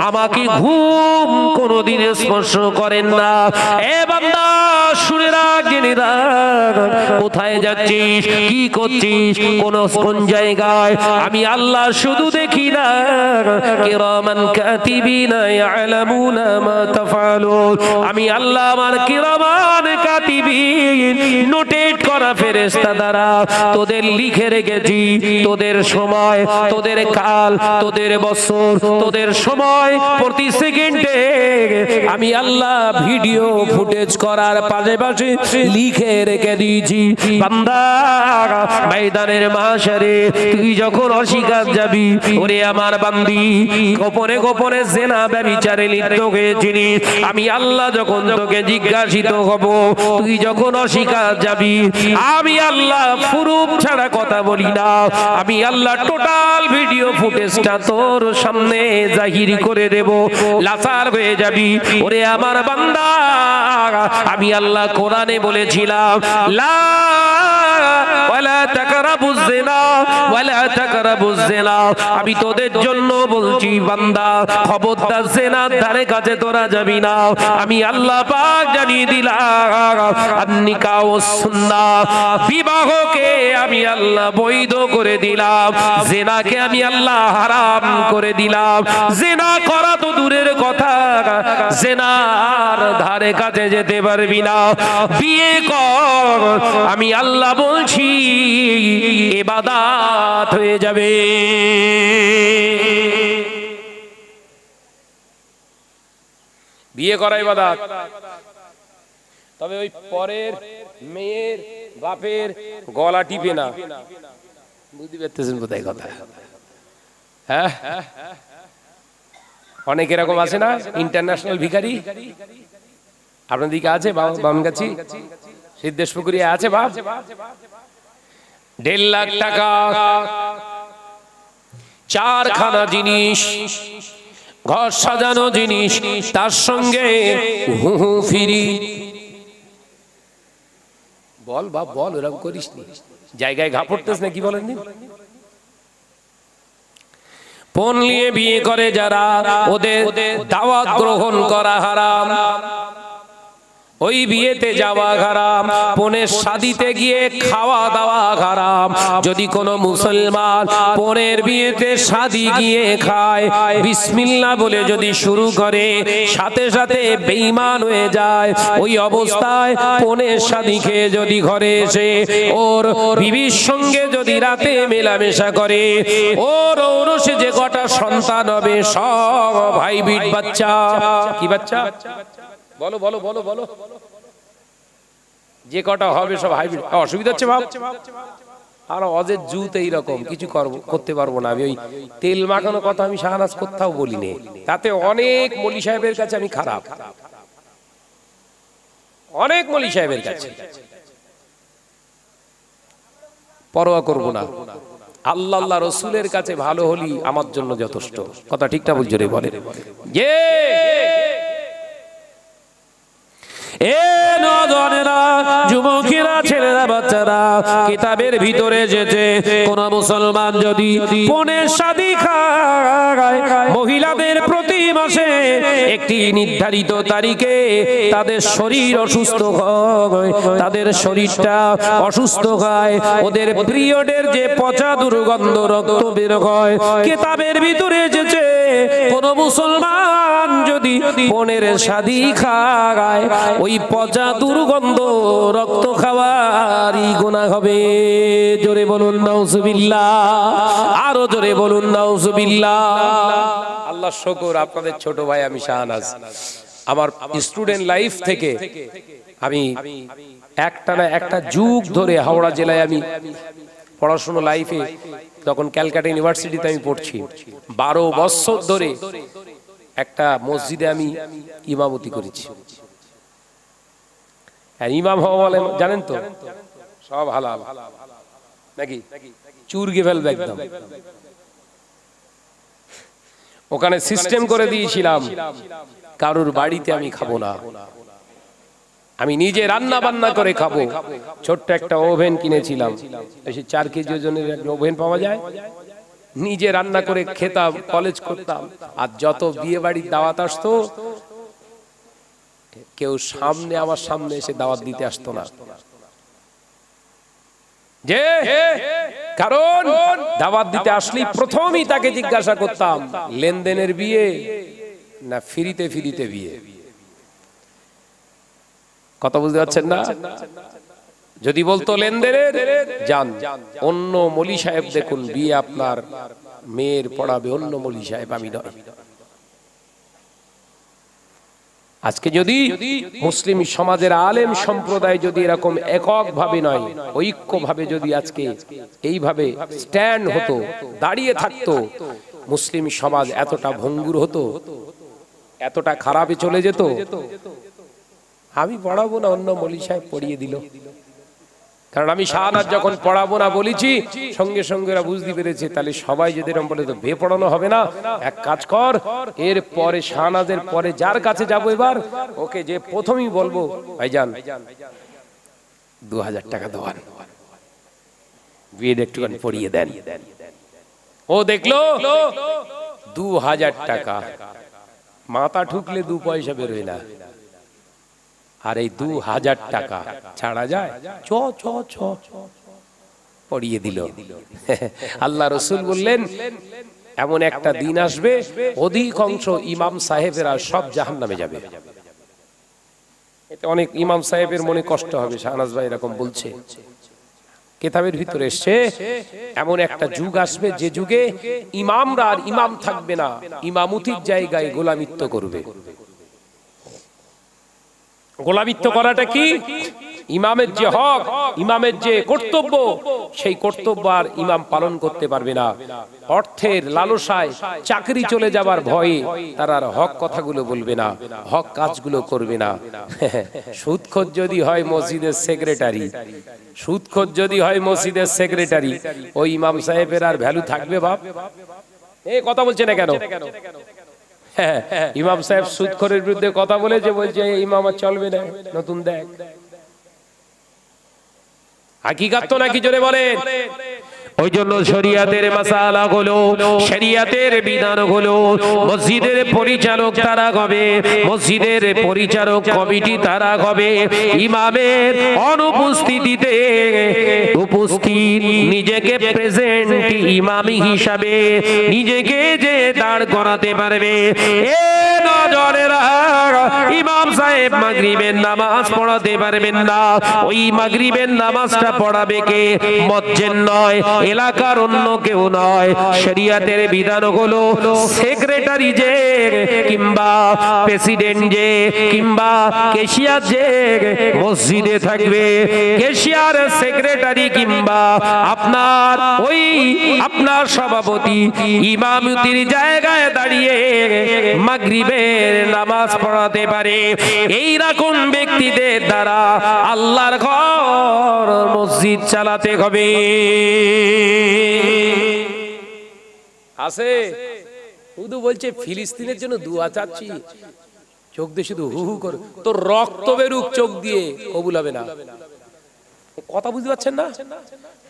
আমাকে ঘুম কোনদিন স্পর্শ করেন না। এ বান্দা শুনে রাখ, জেনে রাখ, কোথায় যাচ্ছিস, কি করছিস, কোন জায়গায়, আমি আল্লাহ শুধু দেখি না, কিরামান কাতিবিনা ইয়ালামুনা মা তাফআলুন, আমি আল্লাহ আমার কিরামান কাতিবিন, নোটেট করা ফেরেশতা দ্বারা তোদের লিখে রেখেছি, তোদের সময়, তোদের কাল, তোদের বছর, তোদের সময়, প্রতি সেকেন্ডে আমি আল্লাহ ভিডিও ফুটেজ করার পাশাপাশি লিখে রেখে দিয়েছি। বান্দা ময়দানের মাশারে তুই যখন অস্বীকার যাবি, ওরে আমার বান্দি, গোপনে গোপনে জেনা ব্যভিচারে লিপ্ত হয়েছিস, আমি আল্লাহ যখন তোকে জিজ্ঞাসিত হব, তুই যখন অস্বীকার যাবি, আমি আল্লাহ ফুরুপ ছাড়া কথা বলি না, আমি আল্লাহ টোটাল ভিডিও ফুটেজটা তোর সামনে জাহির করে দেব, লাচার হয়ে যাবি। ওরে আমার বান্দা, আমি আল্লাহ কোরআনে বলেছিলাম, লা ওয়ালা তাকরাবুজ জিনা ওয়ালা তাকরাবুজ জিনা, আমি তোদের জন্য বলছি বান্দা, খবরদার জিনার ধারে কাছে তোরা যাবি না। আমি আল্লাহ পাক জানিয়ে দিলাম, আন-নিকাহ ওয়াস সুন্নাহ, বিবাহকে আমি আল্লাহ বৈধ করে দিলাম, জিনাকে আমি আল্লাহ হারাম করে দিলাম। জিনা করা তো দূরের কথা, জিনার ধারে কাছে যেতে পারবি না। বিয়ে কর, আমি আল্লাহ বলছি, ইবাদত হয়ে যাবে। বিয়ে করা ইবাদত, তবে ওই পরের মেয়ের বাপের গলা টিপে না। বুঝতে পারতেছেন বোধহয় কথা? হ্যাঁ, অনেক এরকম আছে না, ইন্টারন্যাশনাল ভিখারি। আপনার দিকে আছে বামগাছি, সিদ্ধেশপুকুরিয়া আছে বাপ, 1.5 লাখ টাকা, 4খানা জিনিস, ঘর সাজানো জিনিস, তার সঙ্গে ফিরি। বল বাপ বল, ওরকম করিস নি, জায়গায় ঘা পড়তেছ না, কি বলেন? পণ নিয়ে বিয়ে করে যারা, ওদের দাওয়াত গ্রহণ করা হারাম, ওই বিয়েতে যাওয়া হারাম, পণের শাদিতে গিয়ে খাওয়া দাওয়া হারাম। যদি কোনো মুসলমান পণের বিয়েতে শাদি গিয়ে খায়, বিসমিল্লাহ বলে যদি শুরু করে, সাথে সাথে বেঈমান হয়ে যায়। ওই অবস্থায় পণের শাদি খেয়ে যদি ঘরে এসে ওর বিবির সঙ্গে যদি রাতে মেলামেশা করে, ওর ঔরসে যে কটা সন্তান হবে সব হাইব্রিড বাচ্চা। কি বাচ্চা? বলো বলো বলো বলো, যে কটা হবে সব হাইব্রিড। অসুবিধা হচ্ছে বাপ, আর অজের জুত এইরকম কিছু করতে পারবো না। আমি ওই তেল মাখানো কথা আমি শাহনাজ কোথাও বলিনি, তাতে অনেক মলি সাহেবের কাছে আমি খারাপ, অনেক মলি সাহেবের কাছে পরোয়া করবো না। আল্লাহ আল্লাহ রসুলের কাছে ভালো হলি আমার জন্য যথেষ্ট। কথা ঠিকঠাক বলছো রে? বলে এ নজনেরা, যুবকেরা, ছেলেরা বাচ্চারা কিতাবের ভিতরে এসেছে কোন মুসলমান যদি পণের শাদী খায়, মহিলাদের প্রতি মাসে একটি নির্ধারিত তারিখে তাদের শরীর অসুস্থ হয়, তাদের শরীরটা অসুস্থ হয়, ওদের পিরিয়ডের যে পচা দুর্গন্ধ রক্ত বের হয়, কিতাবের ভিতরে এসেছে কোন মুসলমান যদি পণের শাদী খায়, ওই পচা দুর্গন্ধ রক্ত খাওয়ারই গুনাহ হবে। জোরে বলুন নাউজুবিল্লাহ, আরো জোরে বলুন নাউজুবিল্লাহ। আল্লাহ শুকর, আপনাদের ছোট ভাই আমি শাহনাজ। আমার স্টুডেন্ট লাইফ থেকে আমি একটানা একটা যুগ ধরে হাওড়া জেলায় আমি পড়াশোনা লাইফে, তখন ক্যালকাটা ইউনিভার্সিটিতে আমি পড়ছি, 12 বছর ধরে একটা মসজিদে আমি ইমামতি করেছি। আর ইমাম হওয়া বলেন জানেন তো, সব হালাল নাকি, চুরগে ফেলবে একদম। ওখানে সিস্টেম করে দিয়েছিলাম, কারোর বাড়িতে আমি খাবো না, আমি নিজে রান্না বান্না করে খাবো। ছোট্ট একটা ওভেন কিনেছিলাম, 4 কেজি ওজনের একটা ওভেন পাওয়া যায়, নিজে রান্না করে খেতাম, কলেজ করতাম। আর যত বিয়ে বাড়ির দাওয়াত আসতো, কেউ সামনে আমার সামনে এসে দাওয়াত দিতে আসতো না, যে কারণ দাওয়াত দিতে আসলেই প্রথমেই তাকে জিজ্ঞাসা করতাম লেনদেনের বিয়ে না ফ্রিতে ফ্রিতে বিয়ে। কথা বুঝতে পারছেন না? যদি বলতো লেনদেনের, যান অন্য মলি সাহেব দেখুন, বিয়ে আপনার মেয়ের পড়াবে অন্য মলি সাহেব, আমি নয়। আজকে যদি মুসলিম সমাজের আলেম সম্প্রদায় যদি এরকম এককভাবে নয়, ঐক্যভাবে যদি আজকে এইভাবে স্ট্যান্ড হতো, দাঁড়িয়ে থাকতো, মুসলিম সমাজ এতটা ভঙ্গুর হতো, এতটা খারাপে চলে যেত। আমি পড়াবো না, অন্য মৌলী সাহেব পড়িয়ে দিল। কারণ আমি শাহনাজ যখন পড়াবো না বলেছি, সঙ্গে সঙ্গে ওরা বুঝতে পেরেছে, তাহলে সবাই যদি এরকম বলে তো বে পড়ানো হবে না। এক কাজ কর, এর পরে শাহনাজের পরে যার কাছে যাবো এবার, ওকে যে প্রথমেই বলবো, ভাইজান 2000 টাকা দেওয়ান, বিয়ের একটুখানি পড়িয়ে দেন। ও দেখলো 2000 টাকা, মাথা ঠুকলে 2 পয়সা বেরোয় না। আর এই 2000 টাকা ছাড়া যায়? চ চ চ পড়িয়ে দিল। আল্লাহ রসুল বললেন, এমন একটা দিন আসবে অধিকাংশ ইমাম সাহেবেরা সব জাহান্নামে যাবে। এতে অনেক ইমাম সাহেবের মনে কষ্ট হবে, শাহনাজ ভাই এরকম বলছে, কিতাবের ভিতরে এসছে এমন একটা যুগ আসবে যে যুগে ইমামরা আর ইমাম থাকবে না, ইমামতির জায়গায় গোলামিত্ব করবে। গোলামিত্ব করাটা কি? ইমামের যে হক, ইমামের যে কর্তব্য, সেই কর্তব্য আর ইমাম পালন করতে পারবে না। অর্থের লালসায়, চাকরি চলে যাবার ভয়ে তারা আর হক কথাগুলো বলবে না, হক কাজগুলো করবে না। সুদখোর যদি হয় মসজিদের সেক্রেটারি, সুদখোর যদি হয় মসজিদের সেক্রেটারি, ওই ইমাম সাহেবের আর ভ্যালু থাকবে বাপ? এই কথা বলছে না কেন? ইমাম সাহেব সুদখোরের বিরুদ্ধে কথা বলেছে, বলছে ইমাম আর চলবে না, নতুন দেখ। হাকিকাত তো নাকি, জোরে বলেন। ওই জন্য শরিয়াতের মাসালা হলো, শরিয়াতের বিধান হলো, মসজিদের পরিচালক তারা হবে, মসজিদের পরিচালক কমিটি তারা হবে। ইমামের অনুপস্থিতিতে উপস্থিত নিজেকে প্রেজেন্ট ইমামি হিসাবে নিজেকে যে দাঁড় করাতে পারবে, এ নজরে রাখ। ইমাম সাহেব মাগরিবের নামাজ পড়াতে পারবেন না, ওই মাগরিবের নামাজটা পড়াবে কে? মুয়াজ্জিন নয়, এলাকার অন্য কেউ নয়। শরিয়াতের বিধান হলো সেক্রেটারি যে, কিংবা প্রেসিডেন্ট যে, কিংবা ক্যাশিয়ার যে মসজিদে থাকবে, ক্যাশিয়ার, সেক্রেটারি কিংবা আপনার ওই আপনার সভাপতি ইমামতির জায়গায় দাঁড়িয়ে মাগরিবের নামাজ পড়াতে পারে। এই রকম ব্যক্তিদের দ্বারা আল্লাহর ঘর মসজিদ চালাতে হবে। আছে শুধু বলছে ফিলিস্তিনের জন্য দোয়া চাচ্ছি, চোখ দিয়ে শুধু হু হু করে, তো রক্ত বেরুক চোখ দিয়ে, কবুল হবে না। কথা বুঝতে পারছেন না?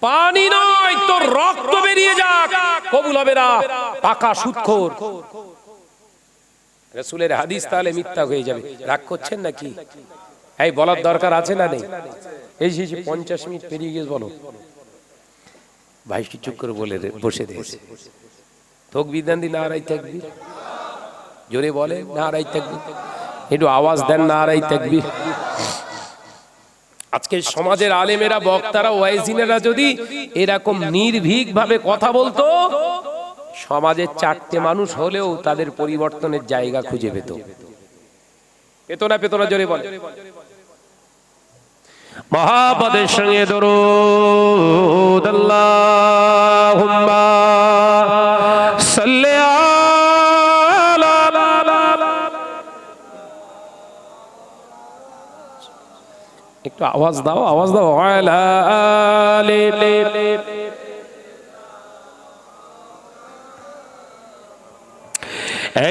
পানি নয়, তোর রক্ত বেরিয়ে যাক, কবুল হবে না, পাকা সুদখোর। রাসূলের হাদিস তাহলে মিথ্যা হয়ে যাবে। রাগ করছেন নাকি? এই বলার দরকার আছে না নেই? এই যে 50 মিনিট পেরিয়ে গেছে, বলো। ভাইটি চুপ করে বলে বসে দিয়েছে। তাকবীর দেন, দিন নারায়ে তাকবীর, জোরে বলে নারায়ে তাকবীর, একটু আওয়াজ দেন নারায়ে তাকবীর। আজকে সমাজের আলেমেরা, বক্তারা, ওয়াইজিনেরা যদি এরকম নির্ভীক ভাবে কথা বলতো, সমাজের 4টে মানুষ হলেও তাদের পরিবর্তনের জায়গা খুঁজে পেত। পেত না? পেত না? জোরে বলে। মহাপদের সঙ্গে দরুদ, আল্লাহুম্মা সাল্লি আলা, একটু আওয়াজ দাও, আওয়াজ দাও, আলা আলি।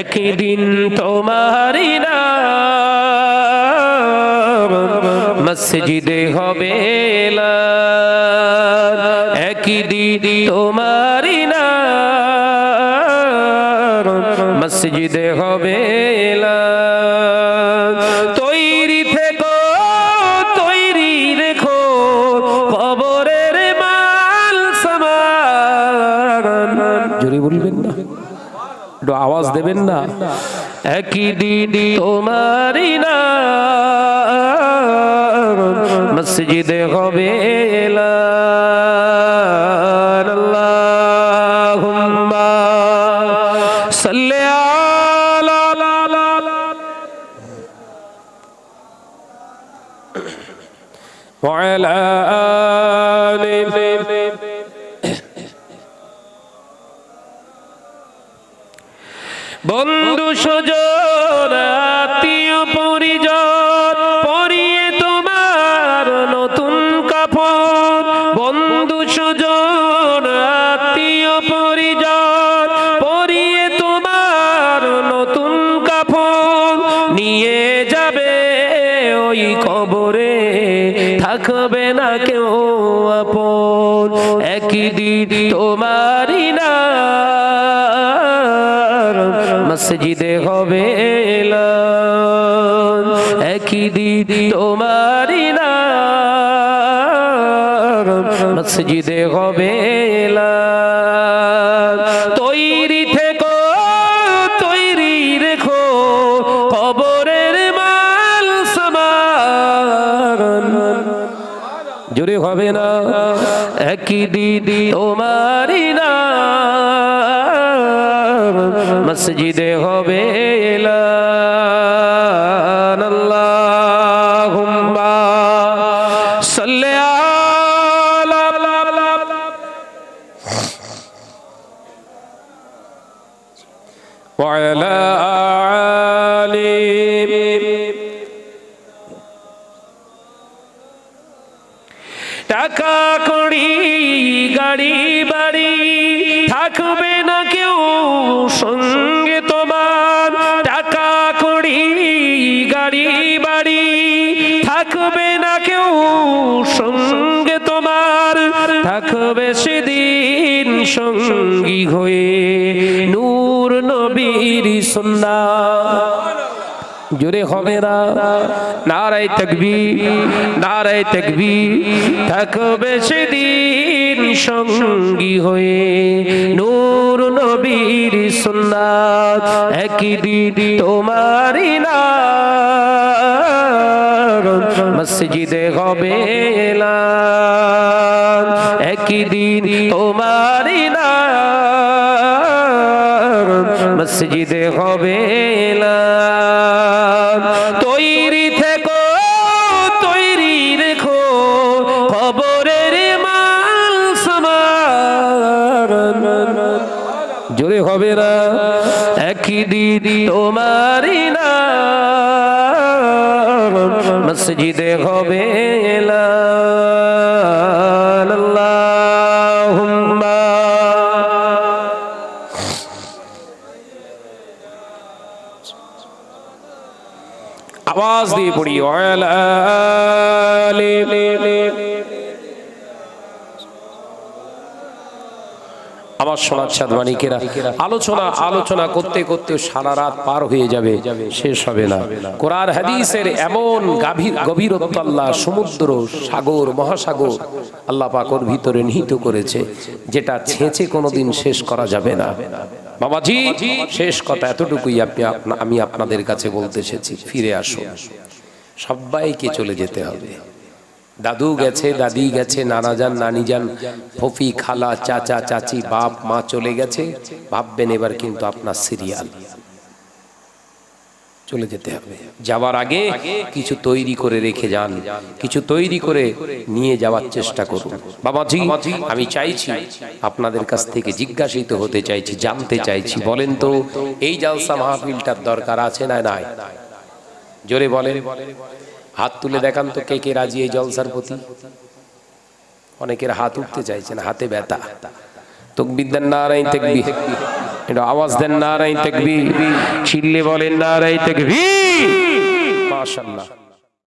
একদিন তোমারি নাম মসজিদে হবে এলান, একদিন তোমারি নাম মসজিদে হবে এলান। তৈরি থেকো, তৈরি রেখো, কবরের মাল সামান। জোরে বলবেন না? একটু আওয়াজ দেবেন না? একদিন তোমারি নাম মসজিদে হবে এলান, আল্লাহুম্মা সাল্লি আলা ওয়া আলা আলি। বন্ধু সুজন আত্মীয় পরিজন পরিয়ে তোমার নতুন কাপড়, বন্ধু সুজন আত্মীয় পরিজন পরিয়ে তোমার নতুন কাপড় নিয়ে যাবে ওই কবরে, থাকবে না কেউ আপন। একদিন তোমারি না মসজিদে হবে এলান, একদিন তোমারি নাম মসজিদে হবে এলান। তৈরি থেকো, তৈরি রেখো, কবরের মাল সামান। জোরে হবে না? একদিন তোমারি নাম মসজিদে হবে এলান, আল্লাহুম্মা সাল্লি আলা ওয়া আলা আলি। টাকা কড়ি গাড়ি বাড়ি থাকবে না কেউ সঙ্গে তোমার, টাকা কড়ি গাড়ি বাড়ি থাকবে না কেউ সঙ্গে তোমার, থাকবে সেদিন সঙ্গী হয়ে নূর নবীর সুন্নাহ। জোরে হবে না? নারায়ে তাকবীর, নারায়ে তাকবীর। থাকবে সেদিন সঙ্গী হয়ে নূর নবীর সুন্নাত, একদিন তোমারি নাম মসজিদে হবে এলান, একদিন তোমারি নাম মসজিদে হবে এলান। তৈরি থেকো, তৈরি রেখো, কবরের মাল সামান। জোরে হবে না? একদিন তোমারি নাম মসজিদে হবে এলান, আল্লাহুম্মা আওয়াজ দিয়ে পড়ি, ওয়া আলা আলি। আমার সোনার চাঁদ মানিকেরা, আলোচনা করতে করতে সারা রাত পার হয়ে যাবে, শেষ হবে না। কোরআন হাদিসের এমন গভীরতা আল্লাহ, সমুদ্র, সাগর, মহাসাগর আল্লাহ পাক ওর ভিতরে নিহিত করেছে, যেটা ছেঁচে কোনোদিন শেষ করা যাবে না। বাবাজি, শেষ কথা এতটুকুই আমি আপনাদের কাছে বলতে এসেছি, ফিরে আসুন। সবাইকে চলে যেতে হবে। দাদু গেছে, দাদি গেছে, নানা যান, নানি যান, ফফি, খালা, চাচা, চাচি, বাপ, মা চলে গেছে। ভাববেন এবার কিন্তু আপনার সিরিয়াল, চলে যেতে হবে। যাওয়ার আগে কিছু তৈরি করে রেখে যান, কিছু তৈরি করে নিয়ে যাওয়ার চেষ্টা করুন। বাবাজি, আমি চাইছি আপনাদের কাছ থেকে জিজ্ঞাসিত হতে চাইছি, জানতে চাইছি, বলেন তো এই জালসা মাহফিলটার দরকার আছে না নাই? জোরে বলেন, হাত তুলে দেখান তো কে কে রাজি এই জলসার প্রতি। অনেকের হাত উঠতে চাইছে না, হাতে ব্যথা। তাকবীর দেন, নারায়ে তাকবীর। এটা আওয়াজ দেন, নারায়ে তাকবীর। চিল্লে বলেন, নারায়ে তাকবীর। মাশাআল্লাহ।